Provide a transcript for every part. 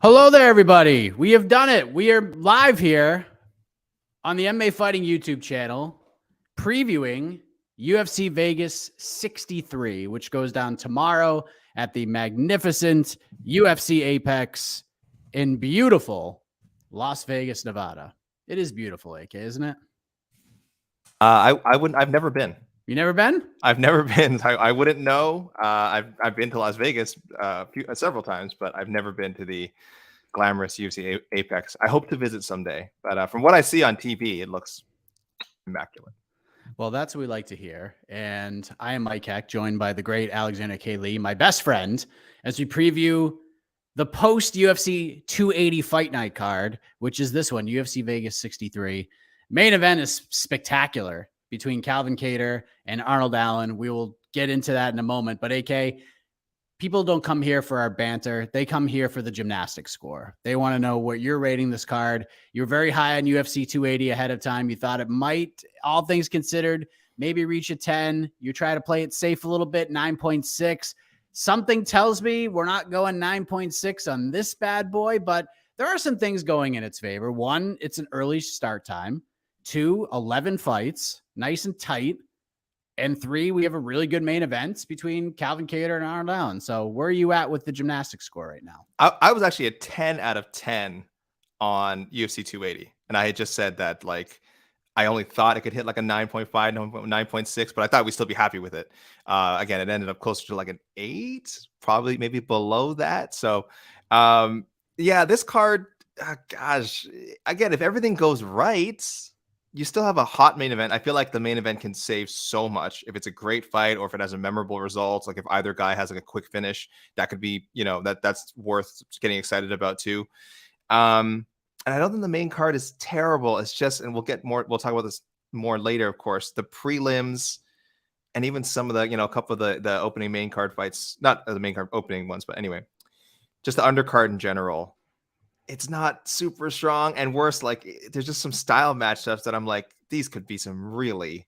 Hello there, everybody. We have done it. We are live here on the MMA Fighting YouTube channel, previewing UFC Vegas 63, which goes down tomorrow at the magnificent UFC APEX in beautiful Las Vegas, Nevada. It is beautiful, AK, isn't it? I wouldn't. I've never been. You never been? I've never been. I wouldn't know. I've been to Las Vegas several times, but I've never been to the glamorous UFC Apex. I hope to visit someday, but from what I see on TV, it looks immaculate. Well, that's what we like to hear. And I am Mike Heck, joined by the great Alexander K. Lee, my best friend, as we preview the post UFC 280 Fight Night card, which is this one, UFC Vegas 63. Main event is spectacular between Calvin Kattar and Arnold Allen. We will get into that in a moment. But AK, people don't come here for our banter. They come here for the gymnastics score. They want to know what you're rating this card. You're very high on UFC 280 ahead of time. You thought it might, all things considered, maybe reach a 10. You try to play it safe a little bit, 9.6. Something tells me we're not going 9.6 on this bad boy, but there are some things going in its favor. One, it's an early start time. 2, 11 fights, nice and tight. And 3, we have a really good main event between Calvin Kattar and Arnold Allen. So where are you at with the gymnastics score right now? I was actually a 10 out of 10 on UFC 280. And I had just said that, like, I only thought it could hit like a 9.5, 9.6, but I thought we'd still be happy with it. Again, it ended up closer to like an 8, probably maybe below that. So, yeah, this card, gosh, again, if everything goes right, you still have a hot main event. I feel like the main event can save so much if it's a great fight or if it has a memorable result. Like if either guy has like a quick finish, that could be, that's worth getting excited about too. And I don't think the main card is terrible. It's just, and we'll talk about this more later, of course, the prelims and even some of the, a couple of the opening main card fights, not the main card opening ones, but anyway, just the undercard in general. It's not super strong, and worse, like there's just some style matchups that I'm like, these could be some really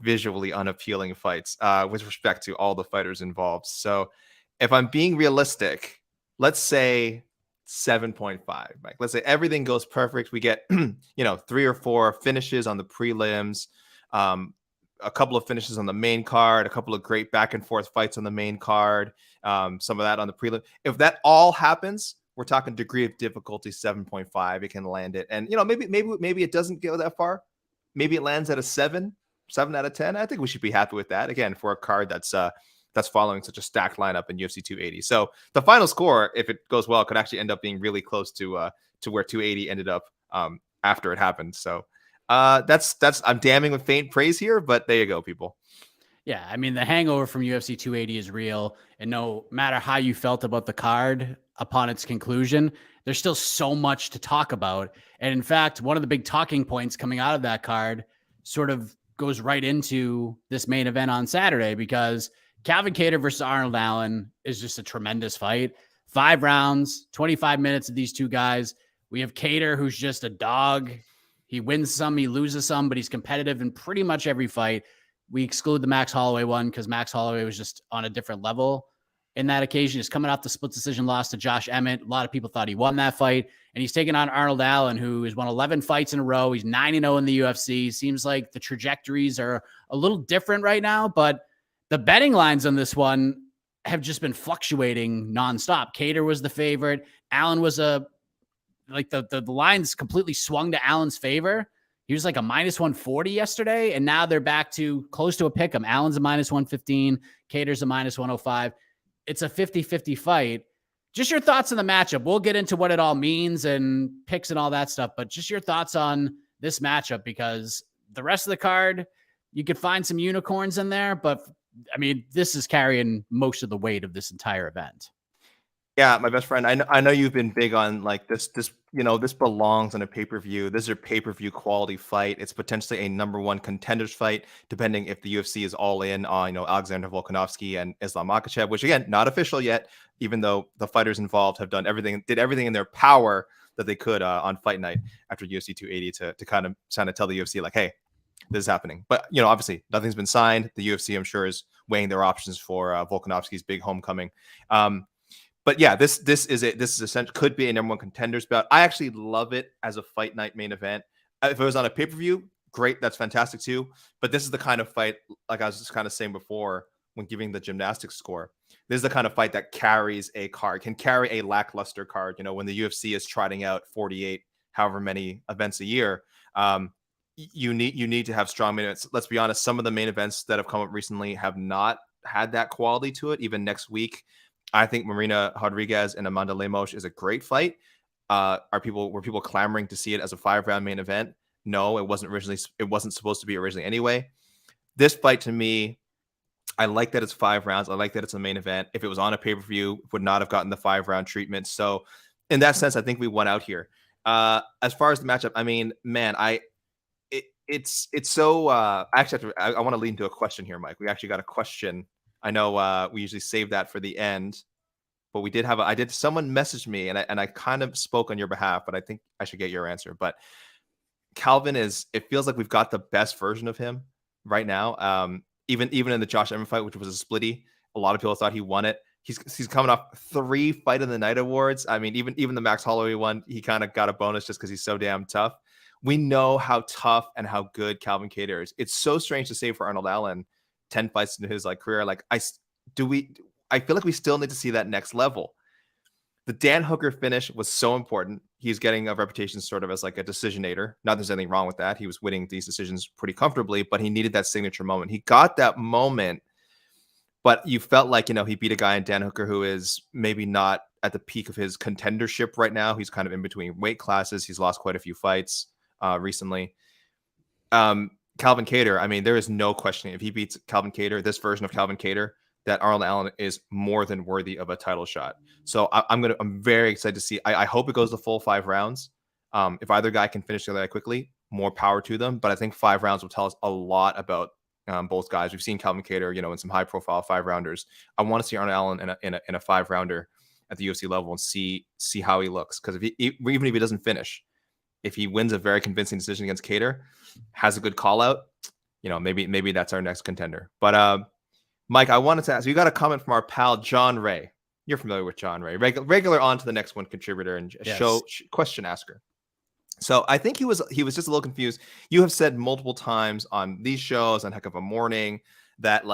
visually unappealing fights with respect to all the fighters involved. So if I'm being realistic, let's say 7.5. Like, let's say everything goes perfect. We get 3 or 4 finishes on the prelims, a couple of finishes on the main card, a couple of great back and forth fights on the main card, some of that on the prelim. If that all happens, we're talking degree of difficulty 7.5. It can land it, and maybe it doesn't go that far. Maybe it lands at a 7 out of 10. I think we should be happy with that. Again, for a card that's following such a stacked lineup in UFC 280. So the final score, if it goes well, could actually end up being really close to where 280 ended up after it happened. So that's I'm damning with faint praise here, but there you go, people. Yeah, I mean, the hangover from UFC 280 is real, and no matter how you felt about the card upon its conclusion, there's still so much to talk about. And in fact, one of the big talking points coming out of that card sort of goes right into this main event on Saturday, because Calvin Kattar versus Arnold Allen is just a tremendous fight. 5 rounds, 25 minutes of these two guys. We have Kattar, who's just a dog. He wins some, he loses some, but he's competitive in pretty much every fight. We exclude the Max Holloway one because Max Holloway was just on a different level in that occasion. He's coming off the split decision loss to Josh Emmett. A lot of people thought he won that fight. And he's taking on Arnold Allen, who has won 11 fights in a row. He's 9-0 in the UFC. Seems like the trajectories are a little different right now, but the betting lines on this one have just been fluctuating nonstop. Kattar was the favorite. Allen was the lines completely swung to Allen's favor. He was like a minus 140 yesterday, and now they're back to close to a pick 'em. Allen's a minus 115. Kattar's a minus 105. It's a 50-50 fight. Just your thoughts on the matchup. We'll get into what it all means and picks and all that stuff, but just your thoughts on this matchup, because the rest of the card, you could find some unicorns in there, but I mean, this is carrying most of the weight of this entire event. Yeah, my best friend. I know you've been big on like this belongs on a pay-per-view. This is a pay-per-view quality fight. It's potentially a #1 contenders fight, depending if the UFC is all in on, Alexander Volkanovski and Islam Makhachev, which again, not official yet, even though the fighters involved have did everything in their power that they could on fight night after UFC 280 to kind of tell the UFC like, hey, this is happening. But, obviously nothing's been signed. The UFC, I'm sure, is weighing their options for Volkanovski's big homecoming. but yeah, this is essentially could be a number one contenders bout. I actually love it as a fight night main event. If it was on a pay-per-view, great, that's fantastic too. But this is the kind of fight, like I was just kind of saying before when giving the gymnastics score, this is the kind of fight that carries a card, can carry a lackluster card. You know, when the UFC is trotting out 48, however many events a year, you need to have strong main events. Let's be honest, some of the main events that have come up recently have not had that quality to it. Even next week, I think Marina Rodriguez and Amanda Lemos is a great fight. Were people clamoring to see it as a 5-round main event? No, it wasn't supposed to be originally anyway. This fight, to me, I like that it's 5 rounds. I like that it's a main event. If it was on a pay-per-view, would not have gotten the 5-round treatment. So in that sense, I think we won out here. As far as the matchup, I mean, man, it's so actually I want to lead into a question here, Mike. We actually got a question. I know we usually save that for the end, but we did have someone messaged me and I kind of spoke on your behalf, but I think I should get your answer. But Calvin it feels like we've got the best version of him right now. Even in the Josh Emmett fight, which was a splitty, a lot of people thought he won it. He's coming off 3 Fight of the Night awards. I mean, even the Max Holloway one, he kind of got a bonus just because he's so damn tough. We know how tough and how good Calvin Kattar is. It's so strange to say for Arnold Allen, 10 fights into his career. Like I feel like we still need to see that next level. The Dan Hooker finish was so important. He's getting a reputation sort of as like a decisionator. Not that there's anything wrong with that. He was winning these decisions pretty comfortably, but he needed that signature moment. He got that moment, but you felt like, he beat a guy in Dan Hooker who is maybe not at the peak of his contendership right now. He's kind of in between weight classes. He's lost quite a few fights recently. Calvin Kattar, I mean, there is no questioning if he beats Calvin Kattar, this version of Calvin Kattar, that Arnold Allen is more than worthy of a title shot. So I'm very excited to see. I hope it goes the full 5 rounds. If either guy can finish that quickly, more power to them. But I think 5 rounds will tell us a lot about both guys. We've seen Calvin Kattar, in some high-profile 5-rounders. I want to see Arnold Allen in a 5-rounder at the UFC level and see how he looks. Because even if he doesn't finish, if he wins a very convincing decision against Kattar, has a good call out, maybe that's our next contender. But Mike, I wanted to ask, we got a comment from our pal John Ray. You're familiar with John Ray, regular On to the Next One contributor and yes. Question asker. So I think he was just a little confused. You have said multiple times on these shows on Heck of a Morning that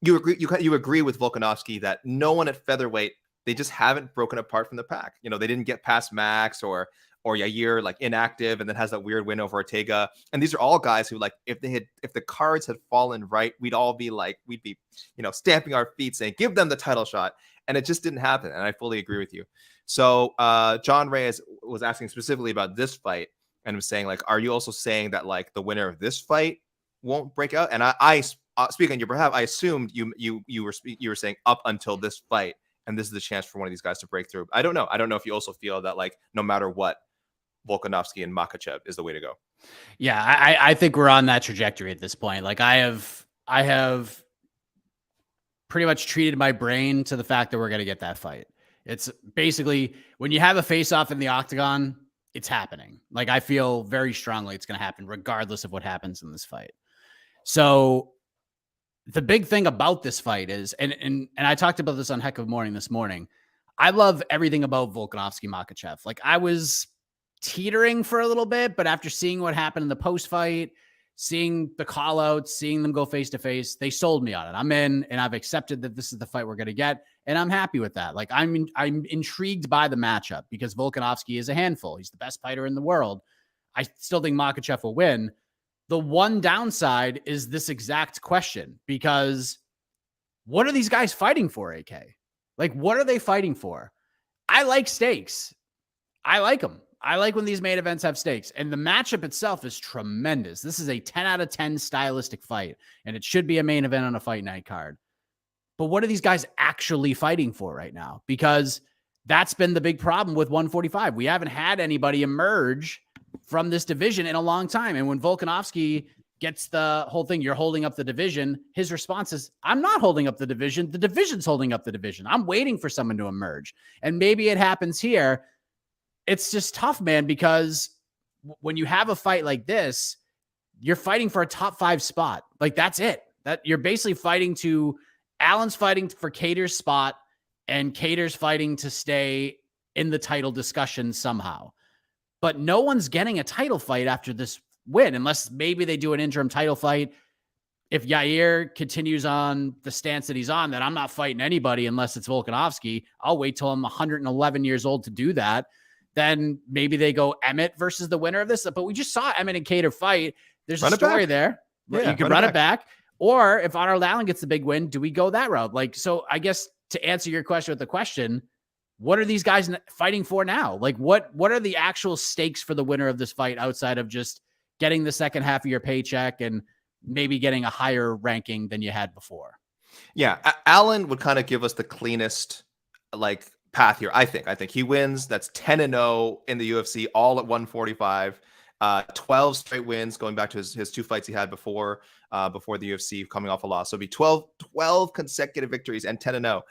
you agree with Volkanovski that no one at featherweight, they just haven't broken apart from the pack. They didn't get past Max or Yair inactive and then has that weird win over Ortega. And these are all guys who if the cards had fallen right, we'd be stamping our feet saying, give them the title shot. And it just didn't happen. And I fully agree with you. So John Reyes was asking specifically about this fight and was saying are you also saying that the winner of this fight won't break out? And I speaking on your behalf, I assumed you were saying up until this fight. And this is the chance for one of these guys to break through. I don't know. I don't know if you also feel that no matter what, Volkanovski and Makhachev is the way to go. Yeah, I think we're on that trajectory at this point. I have pretty much treated my brain to the fact that we're going to get that fight. It's basically when you have a face-off in the octagon, it's happening. I feel very strongly it's going to happen regardless of what happens in this fight. So the big thing about this fight is, and I talked about this on Heck of Morning this morning, I love everything about Volkanovski Makhachev. I was teetering for a little bit, but after seeing what happened in the post-fight, seeing the call-outs, seeing them go face-to-face, they sold me on it. I'm in, and I've accepted that this is the fight we're going to get, and I'm happy with that. I'm intrigued by the matchup because Volkanovski is a handful. He's the best fighter in the world. I still think Makhachev will win. The one downside is this exact question, because what are these guys fighting for, AK? What are they fighting for? I like stakes. I like them. I like when these main events have stakes, and the matchup itself is tremendous. This is a 10 out of 10 stylistic fight, and it should be a main event on a fight night card. But what are these guys actually fighting for right now? Because that's been the big problem with 145. We haven't had anybody emerge from this division in a long time. And when Volkanovski gets the whole thing, you're holding up the division, his response is, I'm not holding up the division. The division's holding up the division. I'm waiting for someone to emerge. And maybe it happens here. It's just tough, man, because when you have a fight like this, you're fighting for a top 5 spot. That's it. That you're basically fighting to Allen's fighting for Kattar's spot, and Kattar's fighting to stay in the title discussion somehow. But no one's getting a title fight after this win, unless maybe they do an interim title fight. If Yair continues on the stance that he's on, that I'm not fighting anybody unless it's Volkanovski, I'll wait till I'm 111 years old to do that. Then maybe they go Emmett versus the winner of this. But we just saw Emmett and Kattar fight. There's a story there. Yeah, you can run it back. Or if Arnold Allen gets the big win, do we go that route? Like, so I guess to answer your question with the question, what are these guys fighting for now? Like, what are the actual stakes for the winner of this fight outside of just getting the second half of your paycheck and maybe getting a higher ranking than you had before? Yeah, Allen would kind of give us the cleanest like path here. I think he wins. That's 10-0 in the UFC, all at 145. 12 straight wins going back to his 2 fights he had before the UFC, coming off a loss. So it'd be 12 consecutive victories and 10-0.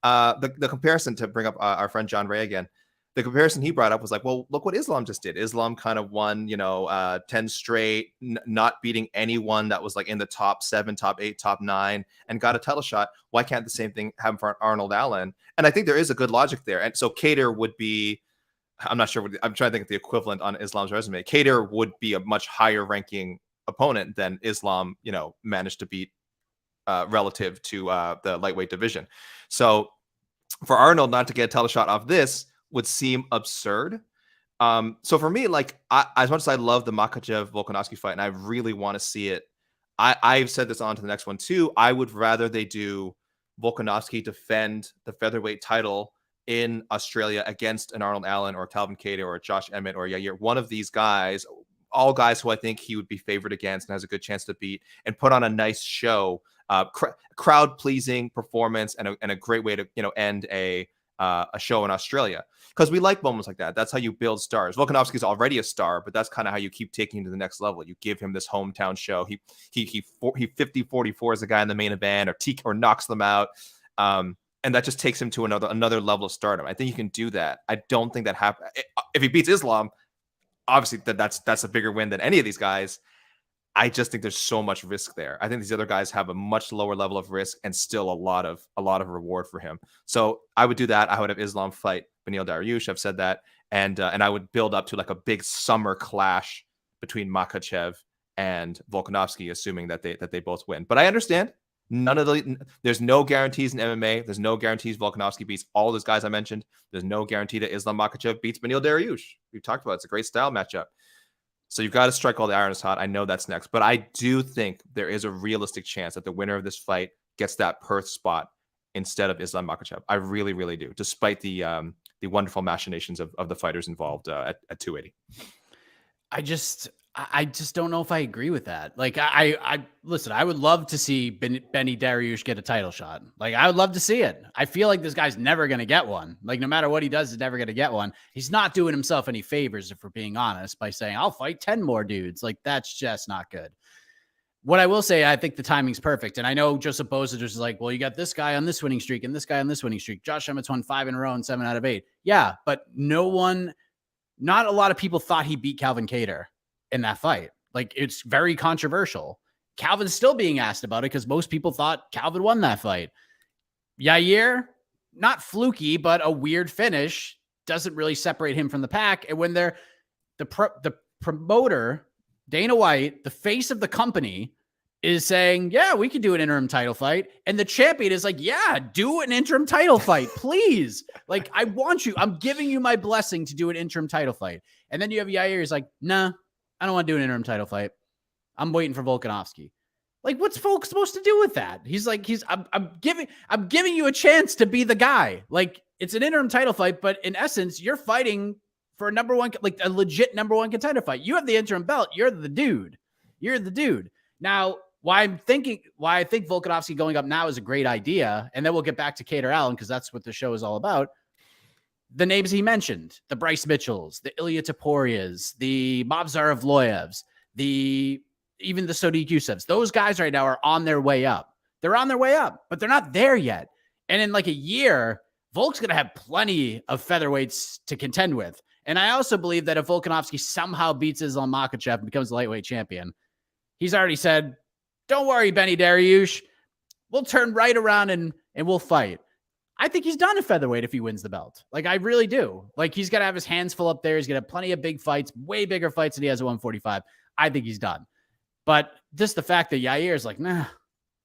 The comparison, to bring up our friend John Ray again, the comparison he brought up was like, well, look what Islam just did. Islam kind of won, 10 straight, not beating anyone that was like in the top 7, top 8, top 9, and got a title shot. Why can't the same thing happen for Arnold Allen? And I think there is a good logic there. And so Kattar would be, I'm not sure, I'm trying to think of the equivalent on Islam's resume. Kattar would be a much higher ranking opponent than Islam, managed to beat relative to the lightweight division. So for Arnold not to get a title shot off this would seem absurd. So for me, like, as much as I love the Makhachev Volkanovski fight and I really want to see it, I've said this on to the next one too. I would rather they do Volkanovski defend the featherweight title in Australia against an Arnold Allen or Calvin Kattar or Josh Emmett or Yair, one of these guys, all guys who I think he would be favored against and has a good chance to beat, and put on a nice show, crowd pleasing performance, and a great way to end a show in Australia, because we like moments like that. That's how you build stars. Volkanovski is already a star, but that's kind of how you keep taking him to the next level. You give him this hometown show. He 50-44 as a guy in the main event, or knocks them out. And that just takes him to another level of stardom. I think you can do that. I don't think that happens. If he beats Islam, obviously that's a bigger win than any of these guys. I just think there's so much risk there. I think these other guys have a much lower level of risk and still a lot of reward for him. So I would do that. I would have Islam fight Beneil Dariush. I've said that, and I would build up to like a big summer clash between Makhachev and Volkanovski, assuming that they both win. But I understand. There's no guarantees in MMA. There's no guarantees Volkanovski beats all those guys I mentioned. There's no guarantee that Islam Makhachev beats Beneil Dariush. We've talked about it. It's a great style matchup. So you've got to strike while the iron is hot. I know that's next, but I do think there is a realistic chance that the winner of this fight gets that Perth spot instead of Islam Makhachev. I really, really do, despite the wonderful machinations of the fighters involved at 280. I just don't know if I agree with that. Like, I listen, I would love to see Benny Dariush get a title shot. Like, I would love to see it. I feel like this guy's never going to get one. Like, no matter what he does, he's never going to get one. He's not doing himself any favors, if we're being honest, by saying, I'll fight 10 more dudes. Like, that's just not good. What I will say, I think the timing's perfect. And I know Joseph Bozich is like, well, you got this guy on this winning streak and this guy on this winning streak. Josh Emmett's won 5 in a row and 7 out of 8. Yeah, but not a lot of people thought he beat Calvin Kattar in that fight. Like, it's very controversial. Calvin's still being asked about it because most people thought Calvin won that fight. Yair, not fluky, but a weird finish, doesn't really separate him from the pack. And when the promoter, Dana White, the face of the company, is saying, yeah, we could do an interim title fight. And the champion is like, yeah, do an interim title fight, please. Like, I want you. I'm giving you my blessing to do an interim title fight. And then you have Yair, he's like, nah, I don't want to do an interim title fight. I'm waiting for Volkanovski. Like, what's Volk supposed to do with that? He's like, I'm giving you a chance to be the guy. Like, it's an interim title fight, but in essence, you're fighting for a number one, like a legit number one contender fight. You have the interim belt. You're the dude. Now, why I think Volkanovski going up now is a great idea, and then we'll get back to Kattar Allen because that's what the show is all about. The names he mentioned, the Bryce Mitchells, the Ilya Taporias, the Movsar Evloevs, even the Sodiq Yusufs, those guys right now are on their way up. They're on their way up, but they're not there yet. And in like a year, Volk's going to have plenty of featherweights to contend with. And I also believe that if Volkanovski somehow beats Islam Makhachev and becomes the lightweight champion, he's already said, don't worry, Benny Dariush, we'll turn right around and we'll fight. I think he's done at featherweight if he wins the belt. Like, I really do. Like, he's going to have his hands full up there. He's going to have plenty of big fights, way bigger fights than he has at 145. I think he's done. But just the fact that Yair is like, nah,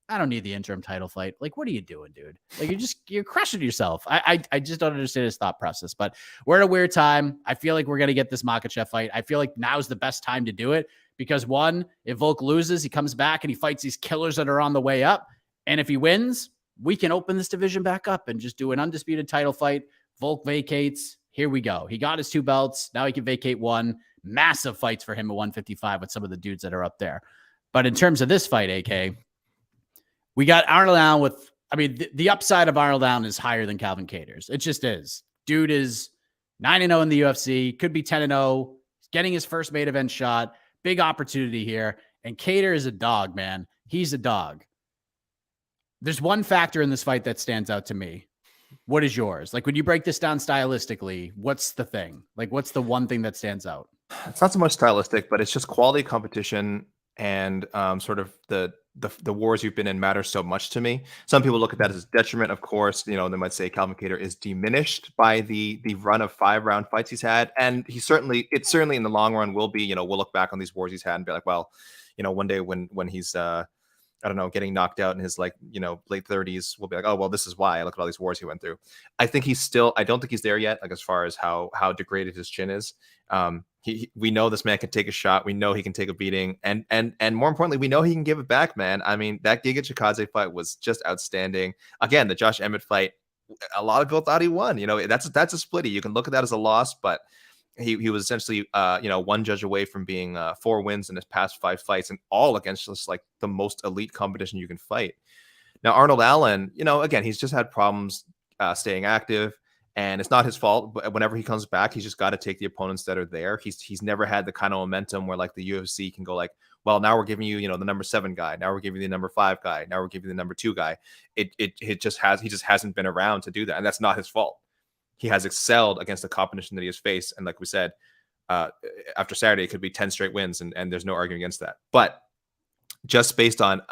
I don't need the interim title fight. Like, what are you doing, dude? Like, you're crushing yourself. I just don't understand his thought process. But we're at a weird time. I feel like we're going to get this Makhachev fight. I feel like now's the best time to do it because, one, if Volk loses, he comes back and he fights these killers that are on the way up. And if he wins, we can open this division back up and just do an undisputed title fight. Volk vacates. Here we go. He got his 2 belts. Now he can vacate 1. Massive fights for him at 155 with some of the dudes that are up there. But in terms of this fight, AK, we got Arnold Allen with, I mean, the upside of Arnold Allen is higher than Calvin Kattar's. It just is. Dude is 9-0 in the UFC, could be 10-0, getting his first main event shot. Big opportunity here. And Kattar is a dog, man. He's a dog. There's one factor in this fight that stands out to me. What is yours? Like, when you break this down stylistically, what's the thing? Like, what's the one thing that stands out? It's not so much stylistic, but it's just quality competition and sort of the wars you've been in matter so much to me. Some people look at that as a detriment, of course. You know, they might say Calvin Kattar is diminished by the run of 5-round fights he's had, and it certainly in the long run will be. You know, we'll look back on these wars he's had and be like, well, you know, one day when he's I don't know, getting knocked out in his late 30s, we'll be like, oh, well, this is why. I look at all these wars he went through. I don't think he's there yet, like as far as how degraded his chin is. We know this man can take a shot. We know he can take a beating. And more importantly, we know he can give it back, man. I mean, that Giga Chikadze fight was just outstanding. Again, the Josh Emmett fight, a lot of people thought he won. You know, that's a splitty. You can look at that as a loss, but he was essentially, one judge away from being 4 wins in his past 5 fights, and all against just like the most elite competition you can fight. Now, Arnold Allen, you know, again, he's just had problems staying active, and it's not his fault. But whenever he comes back, he's just got to take the opponents that are there. He's never had the kind of momentum where like the UFC can go like, well, now we're giving you, the number 7 guy. Now we're giving you the number 5 guy. Now we're giving you the number 2 guy. He just hasn't been around to do that, and that's not his fault. He has excelled against the competition that he has faced. And like we said, after Saturday, it could be 10 straight wins, and there's no arguing against that. But just based on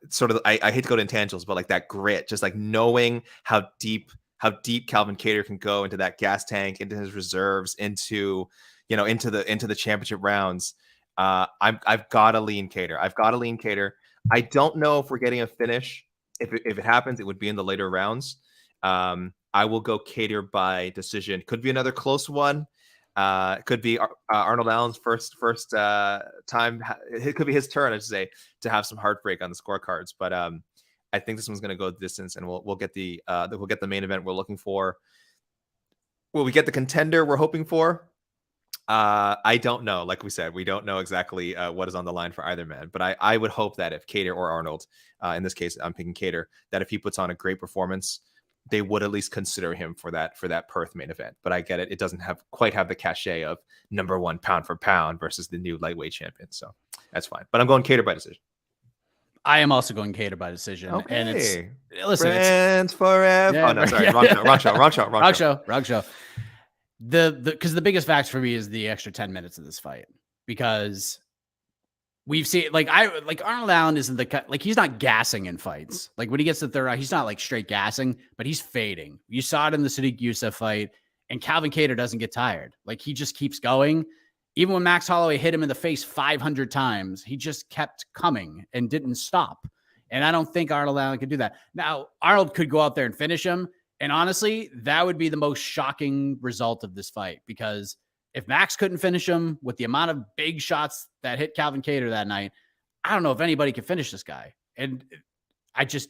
sort of, I hate to go to intangibles, but like that grit, just like knowing how deep Calvin Kattar can go into that gas tank, into his reserves, into the championship rounds. I've got to lean Kattar. I don't know if we're getting a finish. If it happens, it would be in the later rounds. I will go Kattar by decision. Could be another close one. It could be Arnold Allen's first time. It could be his turn, I should say, to have some heartbreak on the scorecards. But I think this one's going to go the distance, and we'll get the main event we're looking for. Will we get the contender we're hoping for? I don't know. Like we said, we don't know exactly what is on the line for either man. But I would hope that if Kattar or Arnold, in this case, I'm picking Kattar, that if he puts on a great performance, they would at least consider him for that Perth main event. But I get it. It doesn't quite have the cachet of number 1 pound for pound versus the new lightweight champion. So that's fine. But I'm going Kattar by decision. I am also going Kattar by decision. Okay. And it's friends forever. Yeah, oh no, sorry. Wrong show. Because the biggest factor for me is the extra 10 minutes of this fight, because we've seen like Arnold Allen isn't he's not gassing in fights. Like when he gets to the third round, he's not like straight gassing, but he's fading. You saw it in the Sadiq Youssef fight, and Calvin Kattar doesn't get tired. Like he just keeps going. Even when Max Holloway hit him in the face 500 times, he just kept coming and didn't stop. And I don't think Arnold Allen could do that. Now, Arnold could go out there and finish him. And honestly, that would be the most shocking result of this fight, because if Max couldn't finish him with the amount of big shots that hit Calvin Kattar that night, I don't know if anybody can finish this guy. And I just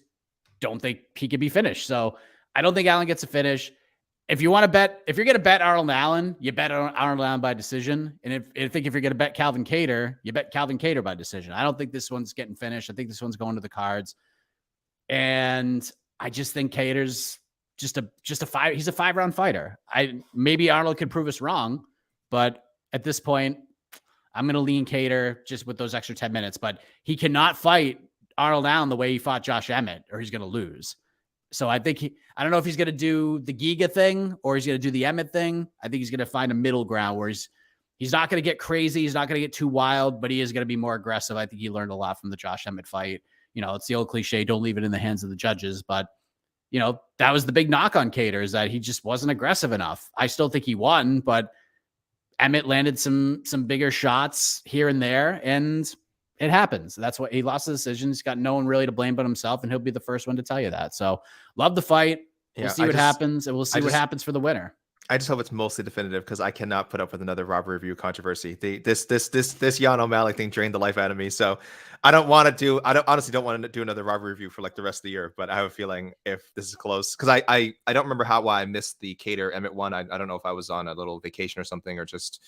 don't think he can be finished. So I don't think Allen gets a finish. If you're going to bet Arnold Allen, you bet Arnold Allen by decision. And if you're going to bet Calvin Kattar, you bet Calvin Kattar by decision. I don't think this one's getting finished. I think this one's going to the cards. And I just think Kattar's just a 5-round fighter. Maybe Arnold could prove us wrong, but at this point, I'm going to lean Kattar just with those extra 10 minutes. But he cannot fight Arnold Allen the way he fought Josh Emmett, or he's going to lose. So I think I don't know if he's going to do the Giga thing or he's going to do the Emmett thing. I think he's going to find a middle ground where he's not going to get crazy. He's not going to get too wild, but he is going to be more aggressive. I think he learned a lot from the Josh Emmett fight. It's the old cliche, don't leave it in the hands of the judges. But, that was the big knock on Kattar, is that he just wasn't aggressive enough. I still think he won, but Emmett landed some bigger shots here and there, and it happens. That's what he lost the decision. He's got no one really to blame but himself, and he'll be the first one to tell you that. So love the fight. We'll see what happens, and we'll see what happens for the winner. I just hope it's mostly definitive, because I cannot put up with another robbery review controversy. This Jan O'Malley thing drained the life out of me. So I honestly don't want to do another robbery review for like the rest of the year. But I have a feeling if this is close, because I don't remember why I missed the Kattar Emmett one. I don't know if I was on a little vacation or something, or just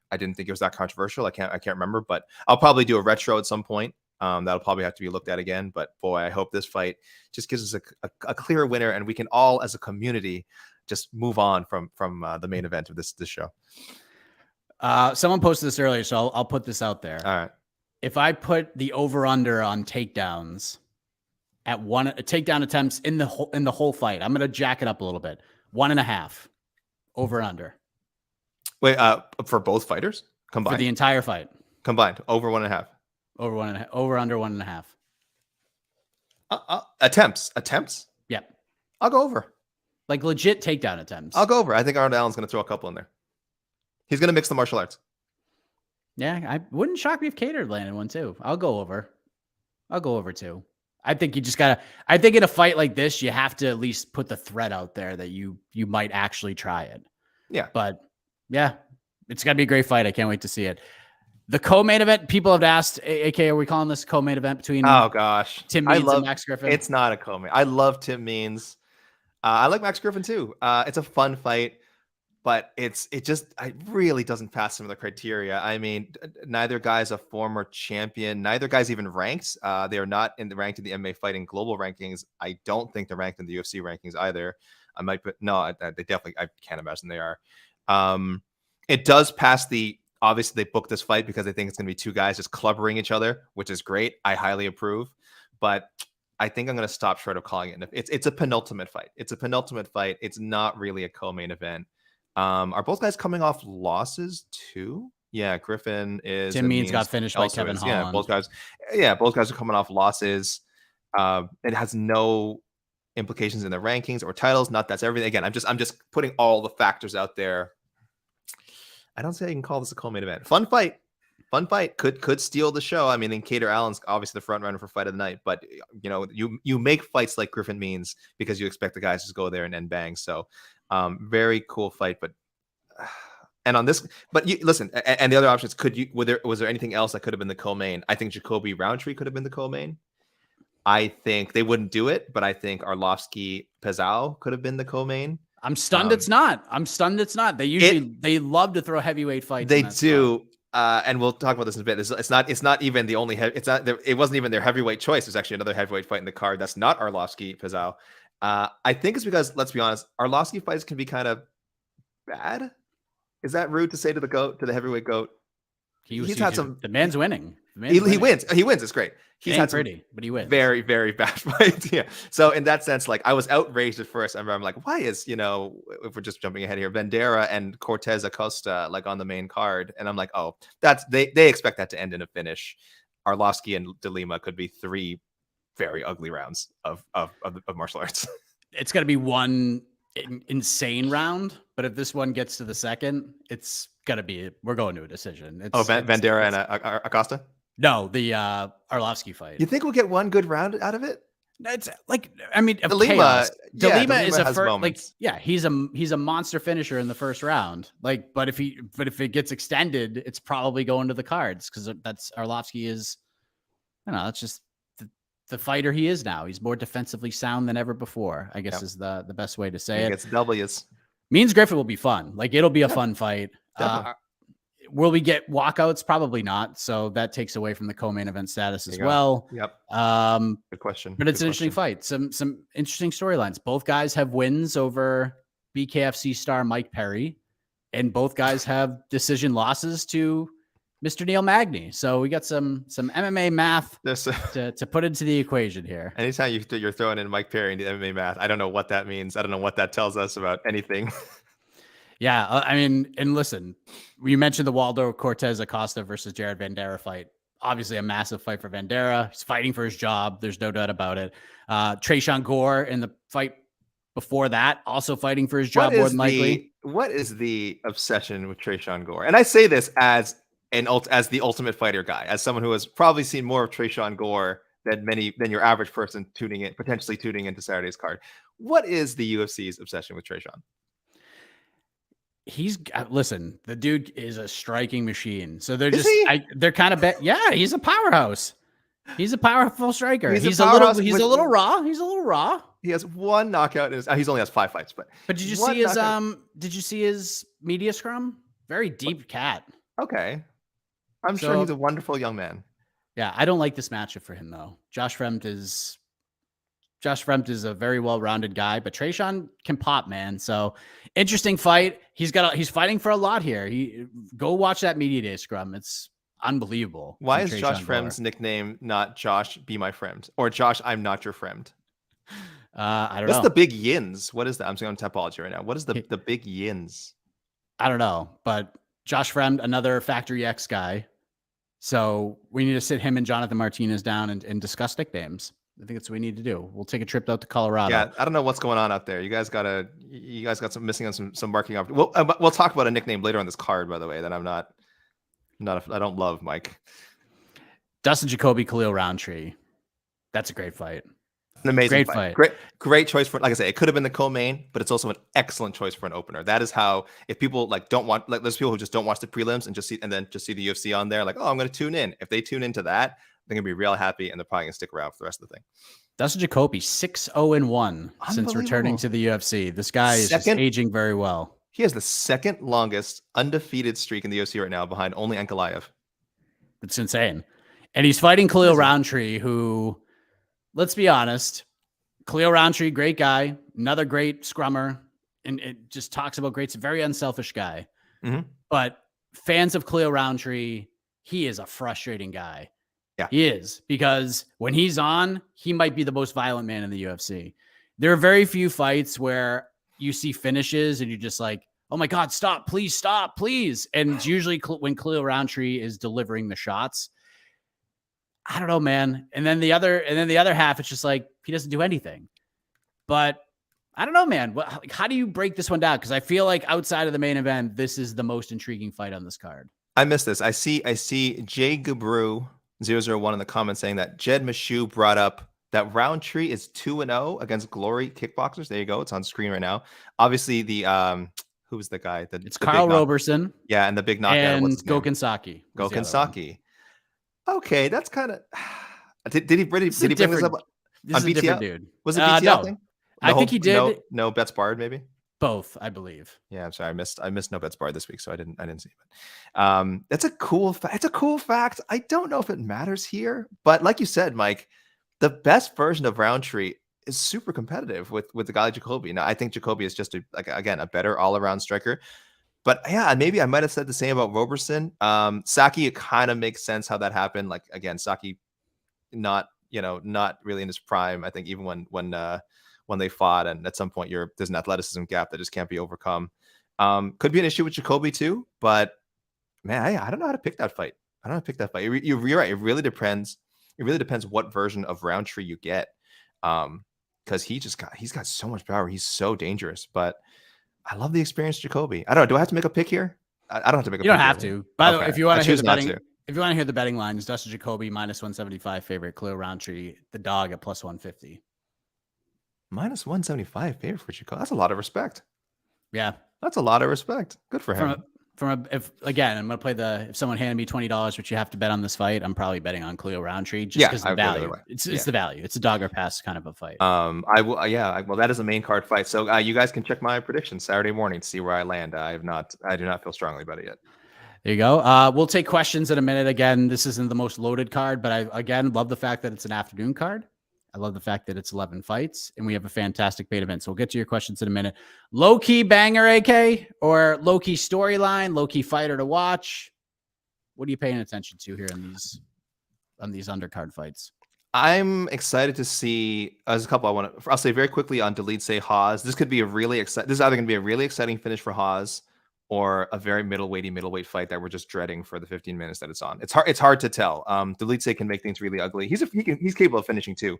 I didn't think it was that controversial. I can't remember, but I'll probably do a retro at some point. That'll probably have to be looked at again. But boy, I hope this fight just gives us a clear winner, and we can all, as a community, just move on from the main event of this show. Someone posted this earlier, so I'll put this out there. All right. If I put the over/under on takedowns at takedown attempts in the whole fight, I'm gonna jack it up a little bit. 1.5 over/under. Wait, for both fighters combined? For the entire fight combined, over 1.5. Over 1.5. Over/under 1.5. Attempts. Yep. I'll go over. Like legit takedown attempts. I'll go over. I think Arnold Allen's going to throw a couple in there. He's going to mix the martial arts. Yeah, I wouldn't shock me if Kattar landed one too. I'll go over. I'll go over too. I think you just gotta. I think in a fight like this, you have to at least put the threat out there that you might actually try it. Yeah. But yeah, it's gonna be a great fight. I can't wait to see it. The co-main event, people have asked, AK, are we calling this a co-main event between? Oh gosh, Tim Means and Max Griffin? It's not a co-main. I love Tim Means. I like Max Griffin too. It's a fun fight, but it really doesn't pass some of the criteria. I mean, neither guy's a former champion. Neither guy's even ranked. They are not ranked in the MMA fighting global rankings. I don't think they're ranked in the UFC rankings either. They definitely, I can't imagine they are. It does pass obviously they booked this fight because they think it's going to be two guys just clubbering each other, which is great. I highly approve, but I think I'm going to stop short of calling it. It's a penultimate fight. It's not really a co-main event. Are both guys coming off losses too? Yeah, Griffin is. Tim Means got finished by Kevin Holland. Both guys are coming off losses. It has no implications in the rankings or titles. Not that's everything. Again, I'm just putting all the factors out there. I don't say I can call this a co-main event. Fun fight. Could steal the show. I mean, and Kattar Allen's obviously the front runner for fight of the night, but you make fights like Griffin Means because you expect the guys to just go there and end bang. So very cool fight, but and on this, but listen, and the other options, was there anything else that could have been the co-main? I think Jacoby Rountree could have been the co-main. I think they wouldn't do it, but I think Arlovsky Pezao could have been the co-main. I'm stunned it's not. They love to throw heavyweight fights. They do. And we'll talk about this in a bit. It's not even the only. It wasn't even their heavyweight choice. There's actually another heavyweight fight in the card. That's not Arlovsky Pezao. I think it's because, let's be honest, Arlovsky fights can be kind of bad. Is that rude to say to the heavyweight goat? He's had some. The man's winning. He wins. He wins. It's great. He's had but he wins. Very, very bad fights. Yeah. So in that sense, like I was outraged at first. I'm like, why is if we're just jumping ahead here, Bandera and Cortez Acosta like on the main card, and I'm like, oh, that's they expect that to end in a finish. Arlovsky and De Lima could be 3 very ugly rounds of martial arts. It's gonna be one insane round, but if this one gets to the second, it's gonna be. We're going to a decision. Bandera and Acosta. No, the Arlovsky fight. You think we'll get one good round out of it? It's like, I mean, De Lima is he's a monster finisher in the first round. Like, but if it gets extended, it's probably going to the cards because that's Arlovsky is. That's just the fighter he is now. He's more defensively sound than ever before, I guess is the best way to say it. Gets W's. Means Griffin will be fun. Like, it'll be a fun fight. Will we get walkouts? Probably not. So that takes away from the co-main event status as well. Yep. Good question. But it's an interesting fight. Some interesting storylines. Both guys have wins over BKFC star Mike Perry, and both guys have decision losses to Mr. Neil Magny. So we got some MMA math to put into the equation here. Anytime you're throwing in Mike Perry into MMA math, I don't know what that means. I don't know what that tells us about anything. Yeah, I mean, and listen, you mentioned the Waldo Cortez Acosta versus Jared Bandera fight. Obviously, a massive fight for Bandera. He's fighting for his job. There's no doubt about it. Trayshawn Gore in the fight Before that, also fighting for his job more than likely. What is the obsession with Tresean Gore? And I say this as the Ultimate Fighter guy, as someone who has probably seen more of Tresean Gore than your average person potentially tuning into Saturday's card. What is the UFC's obsession with Tresean? Listen, the dude is a striking machine. So they're kind of yeah, he's a powerhouse. He's a powerful striker. He's a little raw. He has one knockout. He only has 5 fights, but did you see his media scrum? Very deep cat. Okay. I'm sure he's a wonderful young man. Yeah, I don't like this matchup for him though. Josh Fremd is a very well-rounded guy, but Tresean can pop, man. So interesting fight. He's fighting for a lot here. Go watch that media day scrum. It's unbelievable. Why is Josh Fremd's nickname not Josh Be My Friend or Josh I'm Not Your Friend? I don't know. What's the big yins? What is that? I'm saying on Tapology right now. What is the big yins? I don't know, but Josh Fremd, another Factory X guy. So we need to sit him and Jonathan Martinez down and discuss nicknames. I think that's what we need to do. We'll take a trip out to Colorado. Yeah, I don't know what's going on out there. You guys got some missing on some marketing opportunities. We'll talk about a nickname later on this card, by the way, that I don't love, Mike. Dustin Jacoby, Khalil Rountree. That's a great fight. An amazing fight. Great choice for, like I say, it could have been the co-main, but it's also an excellent choice for an opener. That is how, if people there's people who just don't watch the prelims and then just see the UFC on there, like, oh, I'm going to tune in. If they tune into that, they're going to be real happy and they're probably going to stick around for the rest of the thing. Dustin Jacoby, 6-0-1 since returning to the UFC. This guy is just aging very well. He has the second longest undefeated streak in the UFC right now, behind only Ankalaev. It's insane. And he's fighting Khalil Rountree, who, let's be honest, Khalil Rountree, great guy, another great scrummer, and it just talks about great, very unselfish guy. Mm-hmm. But fans of Khalil Rountree, he is a frustrating guy. Yeah, he is, because when he's on, he might be the most violent man in the UFC. There are very few fights where you see finishes and you're just like, oh my God, stop, please. And it's usually when Khalil Rountree is delivering the shots. I don't know, man. And then the other half, it's just like, he doesn't do anything. But I don't know, man. How do you break this one down? Because I feel like outside of the main event, this is the most intriguing fight on this card. I missed this. I see Jay Gabru 001 in the comments saying that Jed Meshew brought up that Rountree is 2-0 against Glory Kickboxers. There you go. It's on screen right now. Obviously, who was the guy? It's Carl Roberson. Yeah, and the big knockout. And Gokhan Saki. Gokhan. Okay, that's kind of. Did he bring this up on BTL? Dude. Was it BTL thing? I think he did. No bets barred, maybe. Both, I believe. Yeah, I'm sorry. I missed no bets barred this week, so I didn't see it. That's a cool. It's a cool fact. I don't know if it matters here, but like you said, Mike, the best version of Rountree is super competitive with the guy like Jacoby. Now, I think Jacoby is just a better all around striker. But yeah, maybe I might have said the same about Roberson. Saki, it kind of makes sense how that happened. Like, again, Saki, not really in his prime. I think even when they fought, and at some point there's an athleticism gap that just can't be overcome. Could be an issue with Jacoby too, but man, I don't know how to pick that fight. You're right. It really depends. It really depends what version of Rountree you get. Because he's got so much power. He's so dangerous, but I love the experienced Jacoby. I don't know. Do I have to make a pick here? I don't have to make a pick. You don't have to. By the way, if you want to hear the betting lines, Dustin Jacoby -175 favorite, Khalil Rountree, the dog at +150. -175 favorite for Jacoby. That's a lot of respect. Yeah. That's a lot of respect. Good for him. If I'm gonna play if someone handed me $20, which you have to bet on this fight, I'm probably betting on Khalil Rountree just because the value. It's the value. It's a dog or pass kind of a fight. Well, that is a main card fight. So you guys can check my predictions Saturday morning to see where I land. I do not feel strongly about it yet. There you go. We'll take questions in a minute. Again, this isn't the most loaded card, but I love the fact that it's an afternoon card. I love the fact that it's 11 fights and we have a fantastic paid event. So we'll get to your questions in a minute. Low-key banger, AK, or low-key storyline, low-key fighter to watch? What are you paying attention to here on these undercard fights? I'm excited to see. There's a couple I'll say very quickly on Delete Haas. This could be this is either going to be a really exciting finish for Haas or a very middleweight fight that we're just dreading for the 15 minutes that it's on. It's hard to tell. Delete can make things really ugly. He's capable of finishing too,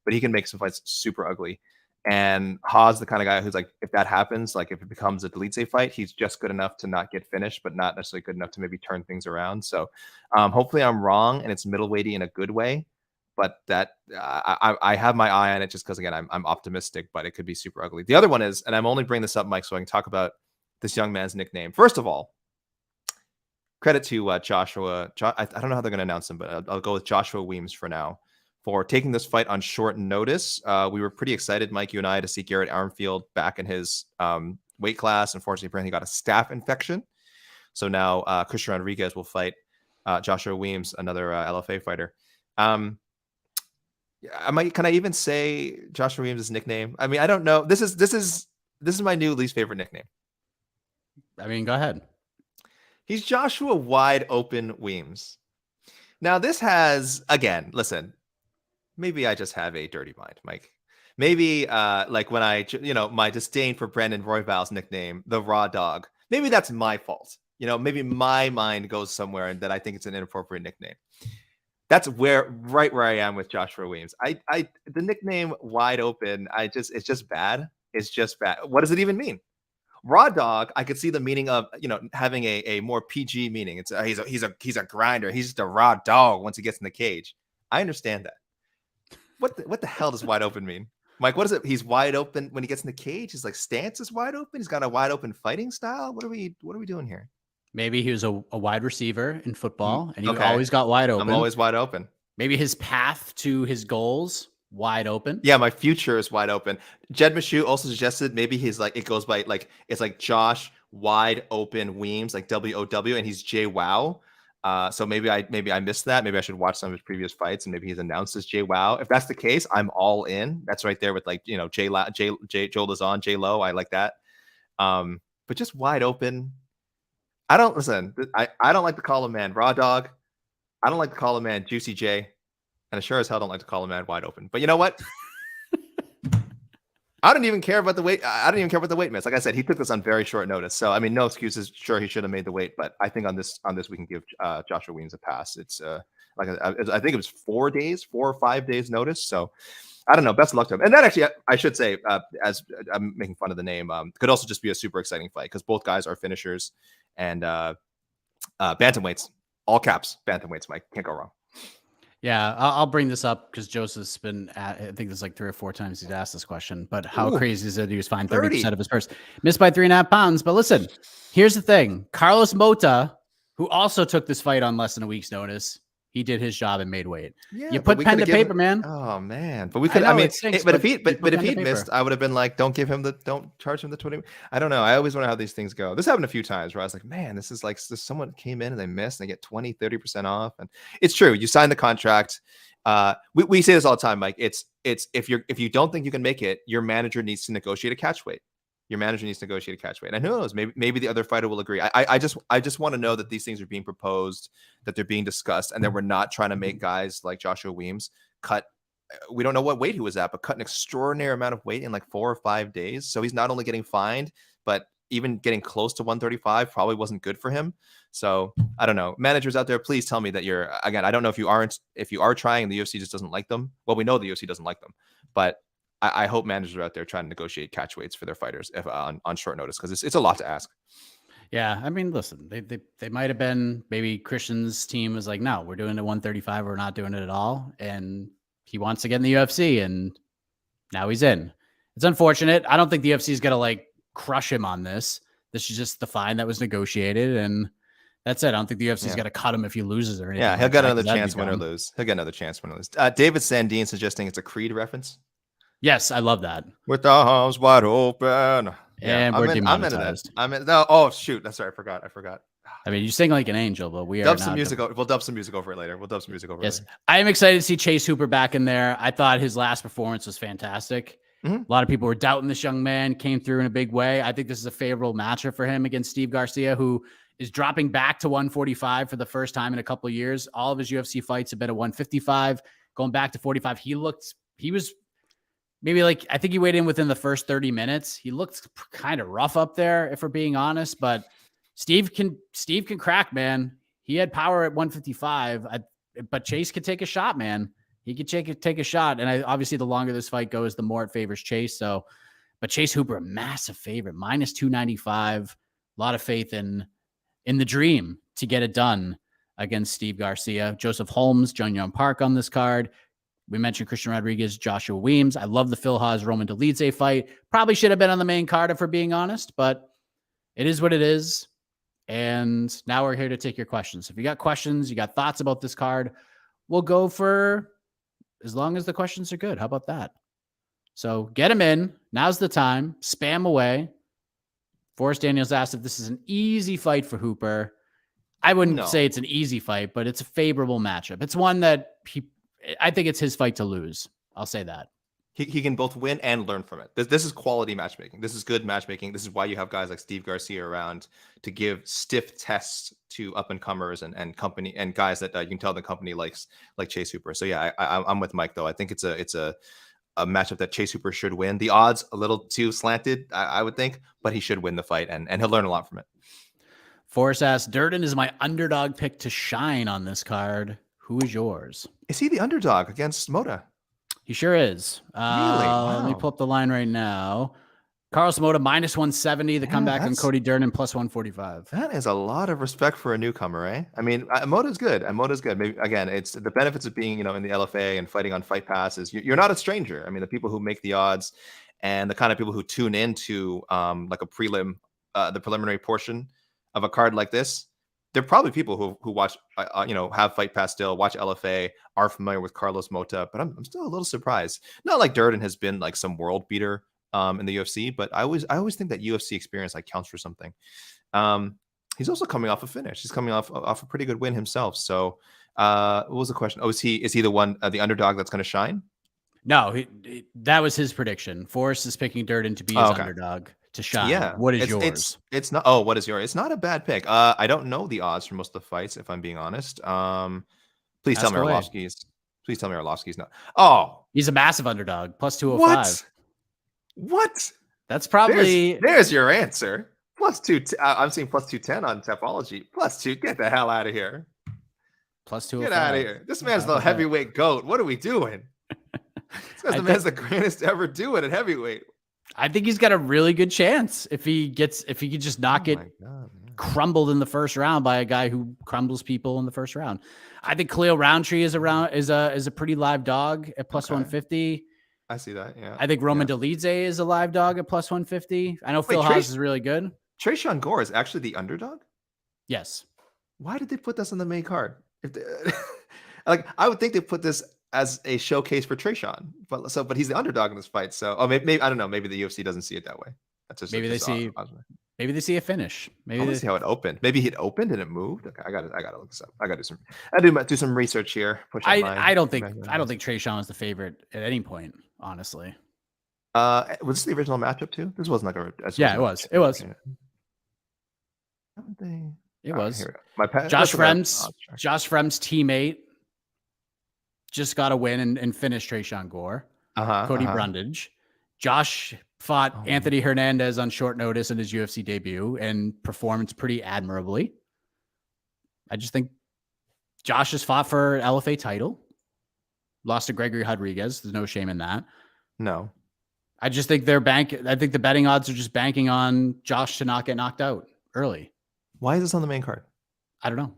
but he can make some fights super ugly. And Ha's the kind of guy who's like, if that happens, like if it becomes a delete save fight, he's just good enough to not get finished, but not necessarily good enough to maybe turn things around. So hopefully I'm wrong and it's middleweighty in a good way. But that I have my eye on it just because, again, I'm optimistic, but it could be super ugly. The other one is, and I'm only bringing this up, Mike, so I can talk about this young man's nickname. First of all, credit to Joshua. I don't know how they're going to announce him, but I'll go with Joshua Weems for now, for taking this fight on short notice. We were pretty excited, Mike, you and I, to see Garrett Armfield back in his weight class. Unfortunately, apparently he got a staph infection. So now Christian Rodriguez will fight Joshua Weems, another LFA fighter. Can I even say Joshua Weems' nickname? I mean, I don't know. This is my new least favorite nickname. I mean, go ahead. He's Joshua Wide Open Weems. Now, this has, again, listen, maybe I just have a dirty mind, Mike. Maybe like when my disdain for Brandon Royval's nickname, the Raw Dog, maybe that's my fault. Maybe my mind goes somewhere and that I think it's an inappropriate nickname. That's right where I am with Joshua Weems. The nickname Wide Open, it's just bad. It's just bad. What does it even mean? Raw Dog, I could see the meaning of, having a more PG meaning. It's he's a grinder. He's just a raw dog once he gets in the cage. I understand that. What the hell does wide open mean? Mike, what is it? He's wide open when he gets in the cage. His stance is wide open. He's got a wide open fighting style. What are we doing here? Maybe he was a wide receiver in football and he always got wide open. I'm always wide open. Maybe his path to his goals wide open. Yeah, my future is wide open. Jed Mashu also suggested maybe he's it goes by it's like Josh Wide Open Weems, like WOW, and he's JWoww. So maybe I missed that. Maybe I should watch some of his previous fights and maybe he's announced as JWoww. If that's the case, I'm all in. That's right there with Joe Lazon, J Lo. I like that. But just wide open. I don't like to call a man Raw Dog. I don't like to call a man Juicy J. And I sure as hell don't like to call a man wide open. But you know what? I don't even care about the weight. I don't even care about the weight miss. Like I said, he took this on very short notice. So, I mean, no excuses. Sure, he should have made the weight. But I think on this we can give Joshua Weems a pass. It's I think it was 4 or 5 days notice. So, I don't know. Best of luck to him. And that actually, I should say, as I'm making fun of the name, could also just be a super exciting fight because both guys are finishers. And bantamweights, all caps, bantamweights, Mike. Can't go wrong. Yeah, I'll bring this up because Joseph's been I think there's 3 or 4 times he's asked this question, but how crazy is it? He was fined 30% of his purse, missed by 3.5 pounds. But listen, here's the thing. Carlos Mota, who also took this fight on less than a week's notice, he did his job and made weight. Yeah, you put pen to paper, man. Oh man, but we could. But if he'd missed, I would have been like, don't charge him the 20. I don't know. I always wonder how these things go. This happened a few times where I was like, man, this is someone came in and they missed and they get 20-30% off. And it's true. You sign the contract. We say this all the time, Mike. It's if you don't think you can make it, your manager needs to negotiate a catch weight. Your manager needs to negotiate a catch weight. And who knows, maybe the other fighter will agree. I just want to know that these things are being proposed, that they're being discussed, and that we're not trying to make guys like Joshua Weems cut. We don't know what weight he was at, but cut an extraordinary amount of weight in 4 or 5 days. So he's not only getting fined, but even getting close to 135 probably wasn't good for him. So I don't know. Managers out there, please tell me that you're, again, I don't know if you are trying and the UFC just doesn't like them. Well, we know the UFC doesn't like them, but I hope managers are out there trying to negotiate catch weights for their fighters on short notice because it's a lot to ask. Yeah, I mean, listen, they might have been, maybe Christian's team was like, no, we're doing the 135, we're not doing it at all, and he wants to get in the UFC, and now he's in. It's unfortunate. I don't think the UFC is gonna crush him on this. This is just the fine that was negotiated, and that's it. I don't think the UFC is gonna cut him if he loses or anything. Yeah, he'll get another chance, win or lose. He'll get another chance, win or lose. David Sandine suggesting it's a Creed reference. Yes, I love that. With the arms wide open. And we're demonetized. Oh shoot, that's right. I forgot. I mean, you sing like an angel, but we We'll are dub some music over it later. Yes, I am excited to see Chase Hooper back in there. I thought his last performance was fantastic. A lot of people were doubting this young man, came through in a big way. I think this is a favorable matchup for him against Steve Garcia, who is dropping back to 145 for the first time in a couple of years. All of his UFC fights have been at 155, going back to 45. He was maybe I think he weighed in within the first 30 minutes. He looked kind of rough up there, if we're being honest, but Steve can crack, man. He had power at 155, but Chase could take a shot, man. He could take a shot. And obviously, the longer this fight goes, the more it favors Chase. So, but Chase Hooper, a massive favorite, minus 295. A lot of faith in the dream to get it done against Steve Garcia. Joseph Holmes, Jun Young Park on this card. We mentioned Christian Rodriguez, Joshua Weems. I love the Phil Haas Roman Dolidze fight. Probably should have been on the main card, if we're being honest, but it is what it is. And now we're here to take your questions. If you got questions, you got thoughts about this card, we'll go for as long as the questions are good. How about that? So get them in. Now's the time. Spam away. Forrest Daniels asked if this is an easy fight for Hooper. I wouldn't say it's an easy fight, but it's a favorable matchup. It's one that I think it's his fight to lose. I'll say that. He can both win and learn from it. This is quality matchmaking. This is good matchmaking. This is why you have guys like Steve Garcia around to give stiff tests to up and comers and company and guys that you can tell the company likes, like Chase Hooper. So yeah, I'm with Mike though. I think it's a matchup that Chase Hooper should win. The odds a little too slanted, I would think, but he should win the fight and he'll learn a lot from it. Forrest asks, Durden is my underdog pick to shine on this card. Who is yours? Is he the underdog against Mota? He sure is. Really? Wow. Let me pull up the line right now. Carlos Mota minus 170. The comeback on Cody Durden plus 145. That is a lot of respect for a newcomer, eh? I mean, Mota's good. Mota's good. Maybe again, it's the benefits of being, in the LFA and fighting on Fight Pass is you're not a stranger. I mean, the people who make the odds and the kind of people who tune into like a prelim, the preliminary portion of a card like this, they're probably people who watch, have Fight Pass still, watch LFA, are familiar with Carlos Mota, but I'm still a little surprised. Not like Durden has been like some world beater in the UFC, but I always think that UFC experience like counts for something. He's also coming off a finish. He's coming off a pretty good win himself. So what was the question? Oh, is he the one, the underdog that's going to shine? No, that was his prediction. Forrest is picking Durden to be his underdog to shine. Yeah. What is yours? It's not. Oh, what is yours? It's not a bad pick. I don't know the odds for most of the fights, if I'm being honest. Please tell me Arlovsky's not. Oh, he's a massive underdog. Plus 205. What? That's probably there's your answer. Plus 2. I'm seeing plus 210 on Tapology. Plus 2. Get the hell out of here. Plus 205. Get out of here. This man's the heavyweight GOAT. What are we doing? This man's the greatest to ever do it at heavyweight. I think he's got a really good chance if he could just not get crumbled in the first round by a guy who crumbles people in the first round. I think Khalil Rountree is a pretty live dog at plus 150. I see that. Yeah. I think Roman Dolidze is a live dog at plus 150. I know Phil Haas is really good. Tresean Gore is actually the underdog? Yes. Why did they put this on the main card? I would think they put this as a showcase for Tresean, but he's the underdog in this fight. So, maybe I don't know. Maybe the UFC doesn't see it that way. That's just maybe they see a finish. Maybe they see how it opened. Maybe it opened and it moved. Okay, I got to look this up. I got to do some research here. I don't think Tresean was the favorite at any point, honestly. Was this the original matchup too? This wasn't like it was. It was. It was. Josh Fremd's teammate just got a win and finished Tresean Gore. Cody Brundage. Josh fought Anthony Hernandez on short notice in his UFC debut and performed pretty admirably. I just think Josh has fought for LFA title. Lost to Gregory Rodriguez. There's no shame in that. No. I just think I think the betting odds are just banking on Josh to not get knocked out early. Why is this on the main card? I don't know.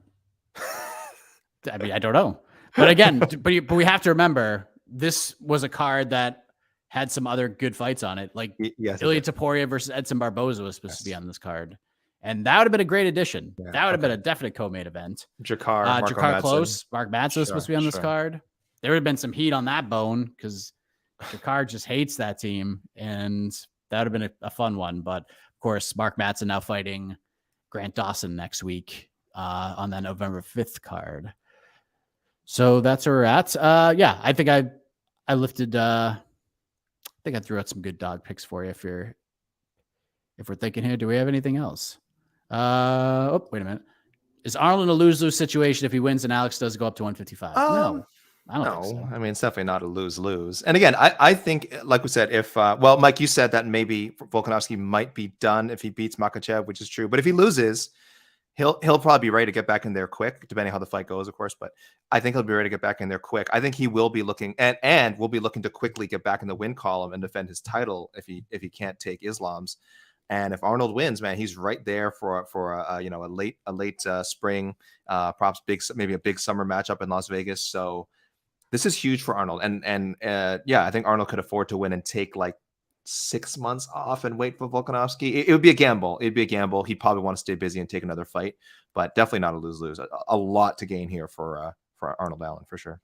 I don't know. But again, but we have to remember this was a card that had some other good fights on it. Like Ilya Taporia versus Edson Barboza was supposed to be on this card. And that would have been a great addition. Yeah, that would have been a definite co-main event. Jakar Close. Mark Madsen was supposed to be on this card. There would have been some heat on that bone because Jakar just hates that team. And that would have been a fun one. But of course, Mark Madsen now fighting Grant Dawson next week on that November 5th card. So that's where we're at. I think I lifted I think I threw out some good dog picks for you if we're thinking here. Do we have anything else? Wait a minute. Is Arnold in a lose-lose situation if he wins and Alex does go up to 155? No. I don't think so. I mean, it's definitely not a lose-lose. And again, I think, like we said, if Mike, you said that maybe Volkanovski might be done if he beats Makhachev, which is true. But if he loses, He'll probably be ready to get back in there quick, depending how the fight goes, of course. But I think he'll be ready to get back in there quick. I think he will be looking and will be looking to quickly get back in the win column and defend his title if he can't take Islam's. And if Arnold wins, man, he's right there for a late spring, perhaps maybe a big summer matchup in Las Vegas. So this is huge for Arnold. And yeah, I think Arnold could afford to win and take like 6 months off and wait for Volkanovski. It would be a gamble. It'd be a gamble. He'd probably want to stay busy and take another fight, but definitely not a lose-lose. A lot to gain here for Arnold Allen for sure.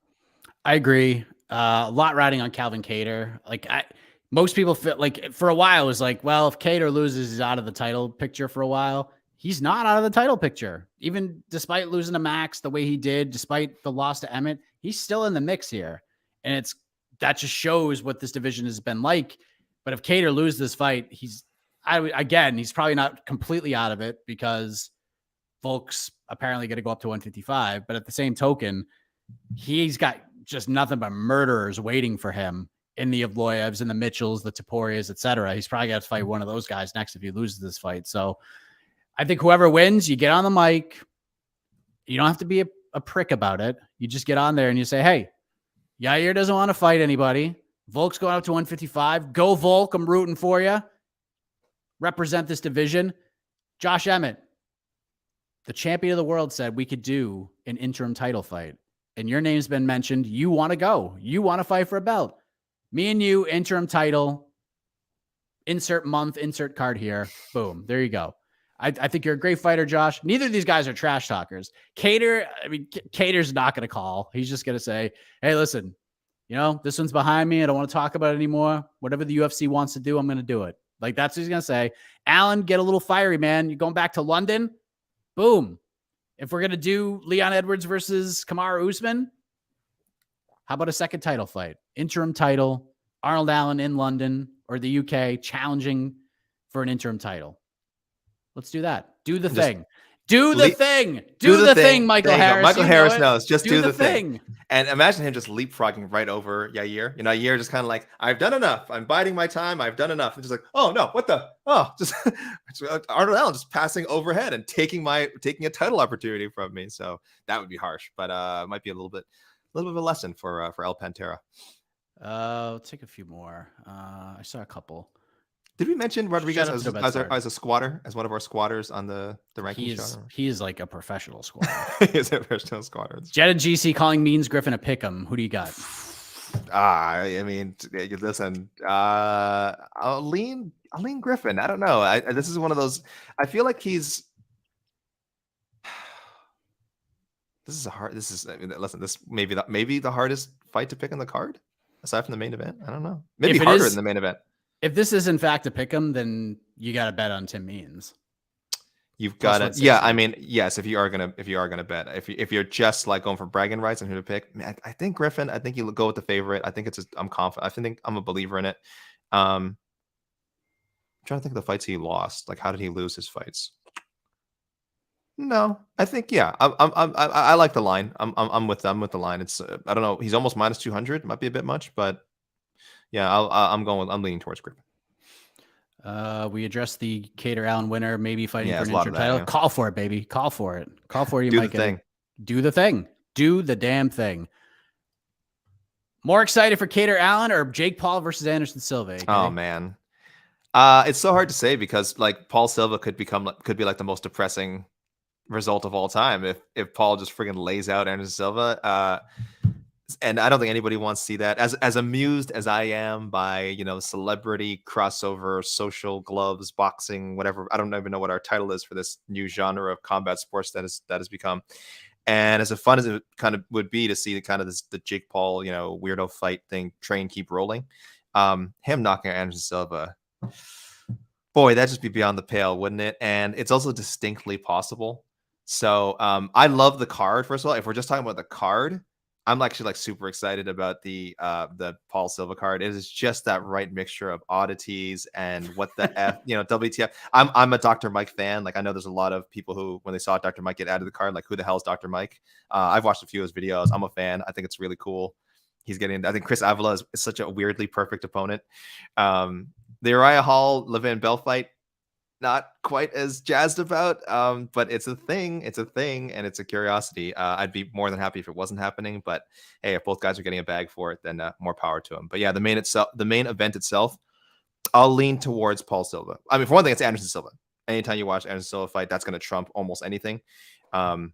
I agree. A lot riding on Calvin Kattar. Like most people feel like for a while it was like, well, if Kattar loses, he's out of the title picture for a while. He's not out of the title picture. Even despite losing to Max the way he did, despite the loss to Emmett, he's still in the mix here. And that just shows what this division has been like. But if Kattar loses this fight, he's probably not completely out of it because Volk's apparently going to go up to 155. But at the same token, he's got just nothing but murderers waiting for him in the Evloyevs and the Mitchells, the Toporias, etc. He's probably got to fight one of those guys next if he loses this fight. So I think whoever wins, you get on the mic. You don't have to be a prick about it. You just get on there and you say, hey, Yair doesn't want to fight anybody. Volk's going up to 155. Go Volk. I'm rooting for you. Represent this division. Josh Emmett, the champion of the world, said we could do an interim title fight. And your name's been mentioned. You want to go. You want to fight for a belt. Me and you, interim title. Insert month, insert card here. Boom. There you go. I think you're a great fighter, Josh. Neither of these guys are trash talkers. Kattar's not going to call. He's just going to say, hey, listen, this one's behind me. I don't want to talk about it anymore. Whatever the UFC wants to do, I'm going to do it. Like, that's what he's going to say. Allen, get a little fiery, man. You're going back to London? Boom. If we're going to do Leon Edwards versus Kamaru Usman, how about a second title fight? Interim title, Arnold Allen in London or the UK challenging for an interim title. Let's do that. Do the thing. Do the thing. Do the thing, Michael Harris. Michael Harris knows. Just do the thing. And imagine him just leapfrogging right over Yair. Yair just kind of like, I've done enough. I'm biding my time. I've done enough. And just like, oh no, what the? Oh, just Arnold Allen just passing overhead and taking a title opportunity from me. So that would be harsh, but it might be a little bit of a lesson for El Pantera. I'll take a few more. I saw a couple. Did we mention Rodriguez as a squatter, as one of our squatters on the ranking show? He is like a professional squatter. He's a professional squatter. Jed and GC calling Means Griffin a pick'em. Who do you got? I mean, listen, I'll lean Griffin. I don't know. This is one of those. I feel like he's. Listen. This maybe the hardest fight to pick on the card, aside from the main event. I don't know. Maybe harder than the main event. If this is in fact a pick'em, then you got to bet on Tim Means. You've got to, yeah. I mean, yes. If you are gonna bet, if you're just like going for bragging rights and who to pick, man, I think Griffin. I think you go with the favorite. I think I'm confident. I think I'm a believer in it. I'm trying to think of the fights he lost. Like, how did he lose his fights? No, I think I like the line. I'm with them with the line. It's I don't know. He's almost minus 200. Might be a bit much, but. Yeah, I'm leaning towards Griffin. We addressed the Kattar Allen winner, maybe fighting for an interim title. Yeah. Call for it, baby. Call for it. Call for it. You might get it. Do the thing. Do the damn thing. More excited for Kattar Allen or Jake Paul versus Anderson Silva? Okay? Oh man, it's so hard to say because like Paul Silva could be like the most depressing result of all time if Paul just friggin' lays out Anderson Silva. And I don't think anybody wants to see that. As amused as I am by, celebrity crossover, social gloves, boxing, whatever. I don't even know what our title is for this new genre of combat sports that has become. And as fun as it kind of would be to see the Jake Paul, weirdo fight thing keep rolling. Him knocking out Anderson Silva, boy, that'd just be beyond the pale, wouldn't it? And it's also distinctly possible. So I love the card. First of all, if we're just talking about the card, I'm actually like super excited about the Paul Silva card. It is just that right mixture of oddities and what the F, WTF. I'm a Dr. Mike fan. Like I know there's a lot of people who, when they saw Dr. Mike get added to the card, like who the hell is Dr. Mike? I've watched a few of his videos. I'm a fan. I think it's really cool. I think Chris Avila is such a weirdly perfect opponent. The Uriah Hall, Levin Bell fight. not quite as jazzed about. But it's a thing. It's a thing, and it's a curiosity. I'd be more than happy if it wasn't happening. But hey, if both guys are getting a bag for it, then more power to them. But yeah, the main event itself, I'll lean towards Paul Silva. I mean, for one thing, it's Anderson Silva. Anytime you watch Anderson Silva fight, that's going to trump almost anything. Yeah,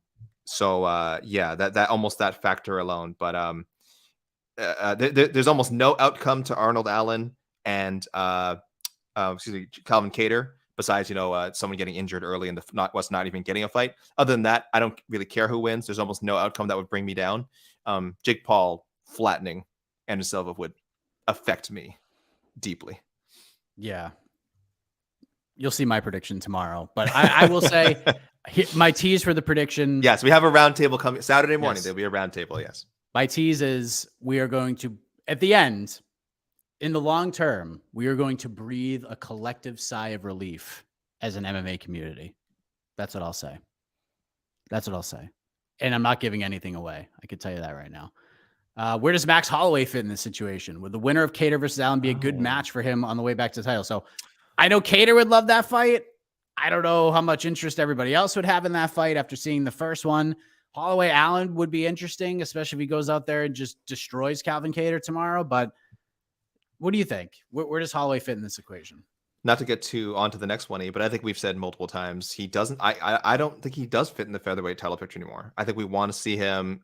that almost that factor alone. But there's almost no outcome to Arnold Allen and Calvin Kattar, besides someone getting injured early and not even getting a fight. Other than that, I don't really care who wins. There's almost no outcome that would bring me down. Jake Paul flattening Anderson Silva would affect me deeply. Yeah, you'll see my prediction tomorrow, but I will say my tease for the prediction. Yes, we have a roundtable coming Saturday morning. Yes. There'll be a roundtable. Yes. My tease is we are going to, at the end, in the long term, we are going to breathe a collective sigh of relief as an MMA community. That's what I'll say. That's what I'll say. And I'm not giving anything away. I can tell you that right now. Where does Max Holloway fit in this situation? Would the winner of Kattar versus Allen be a good match for him on the way back to the title? So I know Kattar would love that fight. I don't know how much interest everybody else would have in that fight after seeing the first one. Holloway Allen would be interesting, especially if he goes out there and just destroys Calvin Kattar tomorrow. But what do you think? Where does Holloway fit in this equation? Not to get too onto the next one, but I think we've said multiple times he doesn't. I don't think he does fit in the featherweight title picture anymore. I think we want to see him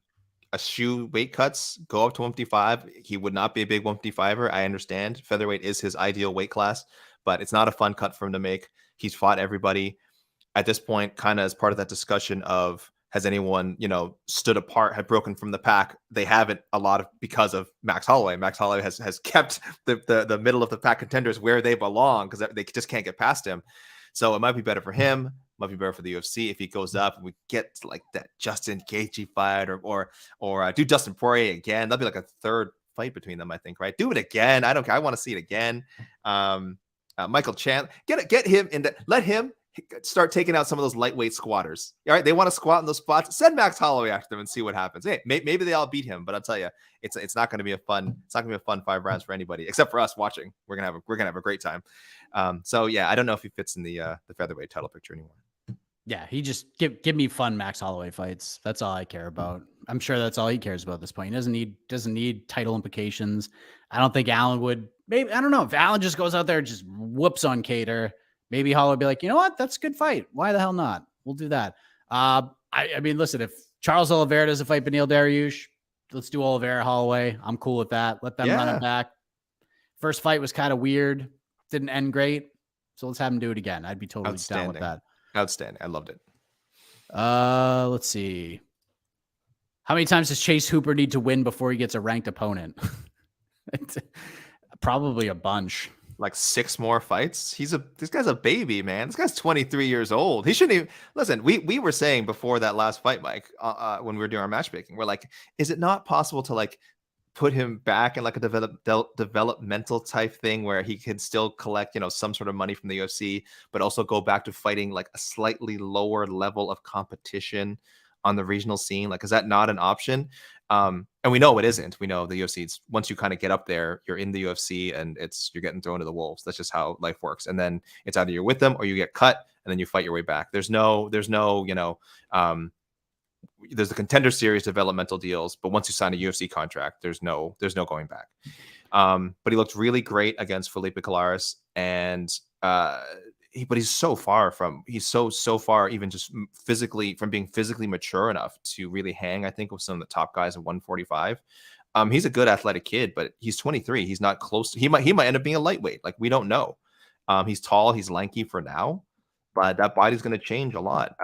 eschew weight cuts, go up to 155. He would not be a big 155er. I understand featherweight is his ideal weight class, but it's not a fun cut for him to make. He's fought everybody at this point, kind of as part of that discussion of, has anyone, stood apart, had broken from the pack? They haven't, a lot of because of Max Holloway. Max Holloway has kept the middle of the pack contenders where they belong because they just can't get past him. So it might be better for him. Might be better for the UFC if he goes up and we get like that Justin Gaethje fight or do Dustin Poirier again. That'll be like a third fight between them, I think, right? Do it again. I don't care. I want to see it again. Michael Chandler, get him in let him start taking out some of those lightweight squatters. All right, they want to squat in those spots. Send Max Holloway after them and see what happens. Hey, maybe they all beat him, but I'll tell you, it's not going to be a fun. It's not going to be a fun 5 rounds for anybody except for us watching. We're gonna have a great time. So yeah, I don't know if he fits in the featherweight title picture anymore. Yeah, he just give me fun Max Holloway fights. That's all I care about. I'm sure that's all he cares about at this point. He doesn't need title implications. I don't think Allen would. Maybe, I don't know if Allen just goes out there and just whoops on Kattar. Maybe Holloway would be like, you know what? That's a good fight. Why the hell not? We'll do that. I mean, listen, if Charles Oliveira does a fight Beneil Dariush, let's do Oliveira Holloway. I'm cool with that. Let them run it back. First fight was kind of weird. Didn't end great. So let's have him do it again. I'd be totally down with that. Outstanding. I loved it. Let's see. How many times does Chase Hooper need to win before he gets a ranked opponent? Probably a bunch. Like 6 more fights. This guy's a baby, man. This guy's 23 years old. He shouldn't even listen. We were saying before that last fight, Mike, when we were doing our matchmaking, we're like, is it not possible to like put him back in like a developmental type thing where he can still collect, some sort of money from the UFC, but also go back to fighting like a slightly lower level of competition on the regional scene? Like, is that not an option? And we know it isn't. We know the UFC, once you kind of get up there, you're in the UFC and you're getting thrown to the wolves. That's just how life works. And then it's either you're with them or you get cut and then you fight your way back. There's the Contender Series developmental deals, but once you sign a UFC contract, there's no going back. But he looked really great against Felipe Colares, and he's so far even just physically from being physically mature enough to really hang, I think, with some of the top guys at 145. He's a good athletic kid, but he's 23. He's not close to, he might end up being a lightweight. Like, we don't know. He's tall, he's lanky for now, but that body's going to change a lot.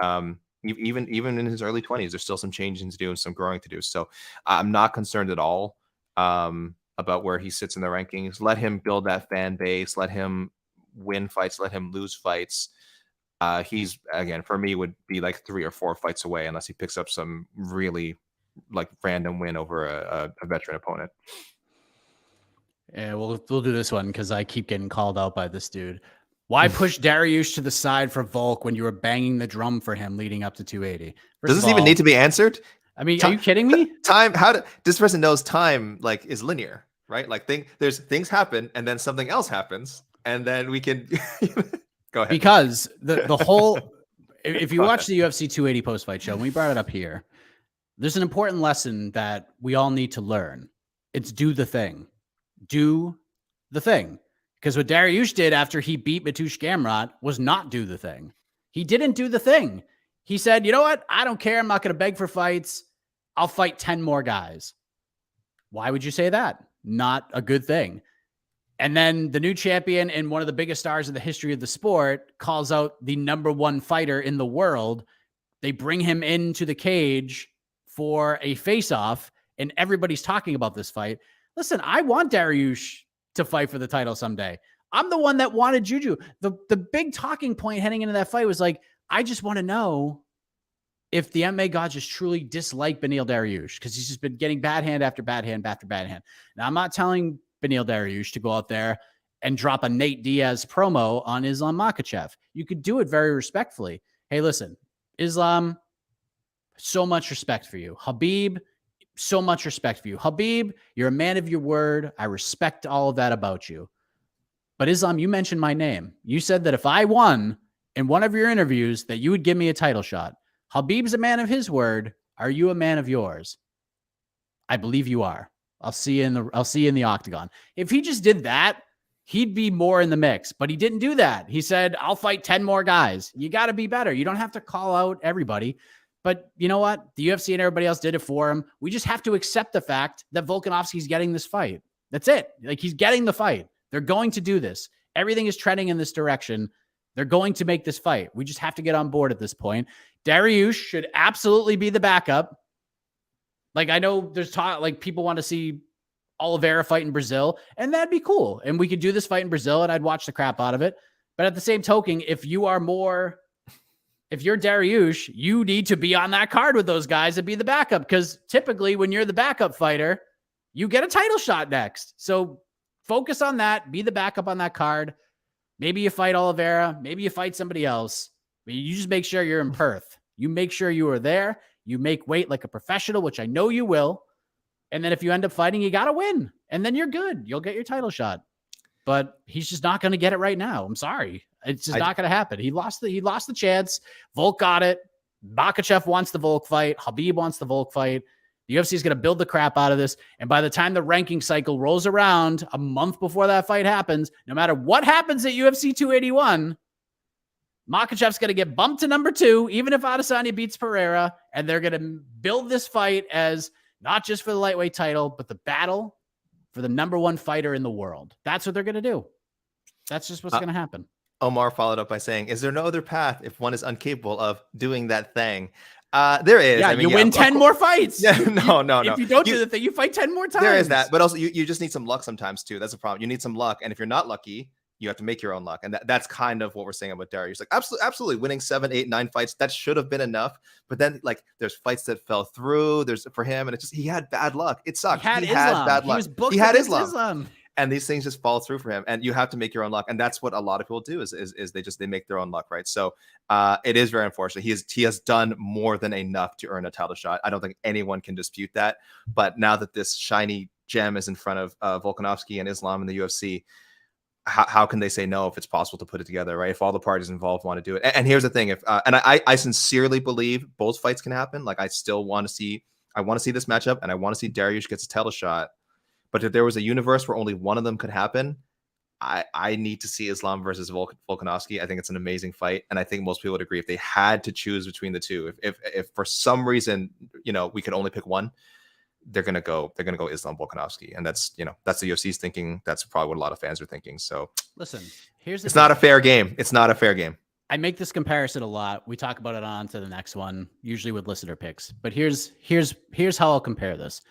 Even in his early 20s, there's still some changing to do and some growing to do. So I'm not concerned at all about where he sits in the rankings. Let him build that fan base. Let him win fights. Let him lose fights. He's, again, for me, would be like 3 or 4 fights away unless he picks up some really like random win over a veteran opponent. Yeah, we'll do this one because I keep getting called out by this dude. Why push Dariush to the side for Volk when you were banging the drum for him leading up to 280? Does this even need to be answered? I mean, are you kidding me? This person knows time like is linear, right? Like there's things happen and then something else happens and then we can Go ahead. Because the whole, if you watch the UFC 280 post-fight show, and we brought it up here, there's an important lesson that we all need to learn. It's do the thing. Do the thing. Because what Dariush did after he beat Mateusz Gamrot was not do the thing. He didn't do the thing. He said, you know what? I don't care. I'm not going to beg for fights. I'll fight 10 more guys. Why would you say that? Not a good thing. And then the new champion and one of the biggest stars in the history of the sport calls out the #1 fighter in the world. They bring him into the cage for a face-off, and everybody's talking about this fight. Listen, I want Dariush to fight for the title someday. I'm the one that wanted Juju. The big talking point heading into that fight was like, I just want to know if the MMA gods just truly dislike Beneil Dariush, because he's just been getting bad hand after bad hand after bad hand. Now, I'm not telling Beneil Dariush to go out there and drop a Nate Diaz promo on Islam Makhachev. You could do it very respectfully. Hey, listen, Islam, so much respect for you. Khabib, so much respect for you. Khabib, you're a man of your word. I respect all of that about you. But Islam, you mentioned my name. You said that if I won in one of your interviews that you would give me a title shot. Khabib's a man of his word. Are you a man of yours? I believe you are. I'll see you in the octagon. If he just did that, he'd be more in the mix, but he didn't do that. He said, I'll fight 10 more guys. You got to be better. You don't have to call out everybody, but you know what? The UFC and everybody else did it for him. We just have to accept the fact that Volkanovski's getting this fight. That's it. Like, he's getting the fight. They're going to do this. Everything is trending in this direction. They're going to make this fight. We just have to get on board at this point. Dariush should absolutely be the backup. Like, I know there's talk, like, people want to see Oliveira fight in Brazil, and that'd be cool. And we could do this fight in Brazil, and I'd watch the crap out of it. But at the same token, if you're Dariush, you need to be on that card with those guys and be the backup, because typically when you're the backup fighter, you get a title shot next. So focus on that. Be the backup on that card. Maybe you fight Oliveira. Maybe you fight somebody else. But you just make sure you're in Perth. You make sure you are there. You make weight like a professional, which I know you will. And then if you end up fighting, you got to win. And then you're good. You'll get your title shot. But he's just not going to get it right now. I'm sorry. It's just not going to happen. He lost the chance. Volk got it. Makhachev wants the Volk fight. Khabib wants the Volk fight. The UFC is going to build the crap out of this. And by the time the ranking cycle rolls around a month before that fight happens, no matter what happens at UFC 281, Makhachev's going to get bumped to #2, even if Adesanya beats Pereira. And they're going to build this fight as not just for the lightweight title, but the battle for the #1 fighter in the world. That's what they're going to do. That's just what's going to happen. Omar followed up by saying, is there no other path if one is incapable of doing that thing? There is. Yeah, I mean, you win 10 more fights. Yeah, no. If you don't do the thing, you fight 10 more times. There is that, but also you just need some luck sometimes too. That's the problem. You need some luck, and if you're not lucky, you have to make your own luck, and that's kind of what we're saying about Dariush. Like, absolutely, winning 7, 8, 9 fights, that should have been enough. But then, like, there's fights that fell through. There's for him, and it's just he had bad luck. It sucked. He had bad luck. He had Islam. And these things just fall through for him, and you have to make your own luck, and that's what a lot of people do. Is they make their own luck, right? So it is very unfortunate. He has done more than enough to earn a title shot. I don't think anyone can dispute that. But now that this shiny gem is in front of Volkanovski and Islam in the UFC, how can they say no if it's possible to put it together, right? If all the parties involved want to do it, and here's the thing: I sincerely believe both fights can happen. Like, I still want to see this matchup, and I want to see Dariush gets a title shot. But if there was a universe where only one of them could happen, I need to see Islam versus Volkanovski. I think it's an amazing fight, and I think most people would agree if they had to choose between the two. If for some reason, we could only pick one, they're gonna go Islam Volkanovski, and that's the UFC's thinking. That's probably what a lot of fans are thinking. So listen, it's not a fair game. It's not a fair game. I make this comparison a lot. We talk about it on to the next one, usually with listener picks. But here's how I'll compare this.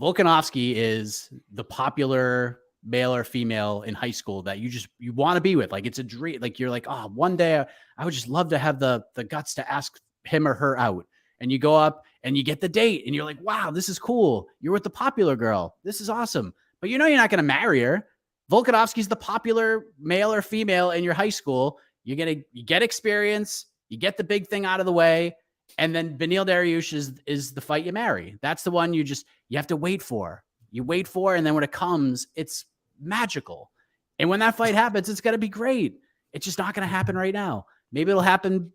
Volkanovski is the popular male or female in high school that you want to be with. Like, it's a dream. Like, you're like, oh, one day I would just love to have the guts to ask him or her out. And you go up and you get the date and you're like, wow, this is cool. You're with the popular girl. This is awesome. But you're not going to marry her. Volkanovski's the popular male or female in your high school. You get experience. You get the big thing out of the way. And then Beneil Dariush is the fight you marry. That's the one you have to wait for. You wait for, and then when it comes, it's magical. And when that fight happens, it's going to be great. It's just not going to happen right now. Maybe it'll happen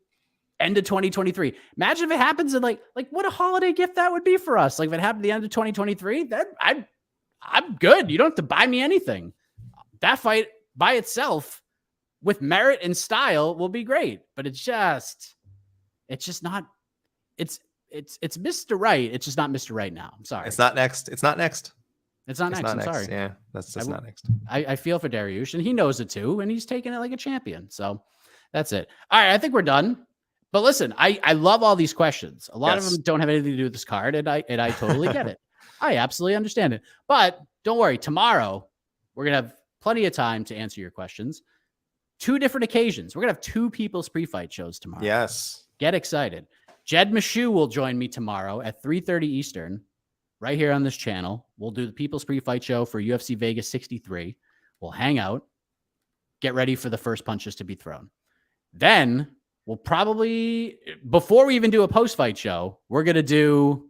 end of 2023. Imagine if it happens in like what a holiday gift that would be for us. Like if it happened at the end of 2023, then I'm good. You don't have to buy me anything. That fight by itself with merit and style will be great, but it's just not, it's Mr. Right. It's just not Mr. Right now. I'm sorry. It's not next. It's not next. It's not It's next. not I'm next. sorry. Yeah, that's not next. I feel for Dariush, and he knows it too, and he's taking it like a champion. So that's it. All right, I think we're done. But listen, I love all these questions. A lot of them don't have anything to do with this card, and I totally get it. I absolutely understand it. But don't worry, tomorrow we're gonna have plenty of time to answer your questions. 2 different occasions. We're gonna have 2 people's pre-fight shows tomorrow. Yes. Get excited. Jed Meshew will join me tomorrow at 3:30 Eastern, right here on this channel. We'll do the People's Pre-Fight Show for UFC Vegas 63. We'll hang out, get ready for the first punches to be thrown. Then we'll probably, before we even do a post-fight show, we're going to do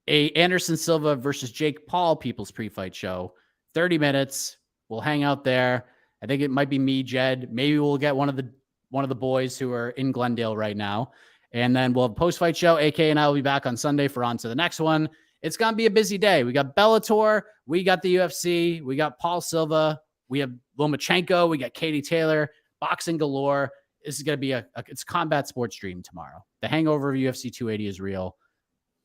a Anderson Silva versus Jake Paul People's Pre-Fight Show. 30 minutes. We'll hang out there. I think it might be me, Jed. Maybe we'll get one of the boys who are in Glendale right now. And then we'll have a post-fight show. AK and I will be back on Sunday for on to the next one. It's going to be a busy day. We got Bellator. We got the UFC. We got Paul Silva. We have Lomachenko. We got Katie Taylor. Boxing galore. This is going to be it's combat sports stream tomorrow. The hangover of UFC 280 is real,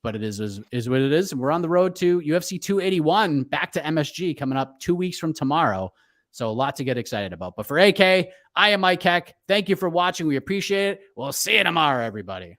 but it is what it is. And we're on the road to UFC 281, back to MSG coming up 2 weeks from tomorrow. So a lot to get excited about. But for AK, I am Mike Heck. Thank you for watching. We appreciate it. We'll see you tomorrow, everybody.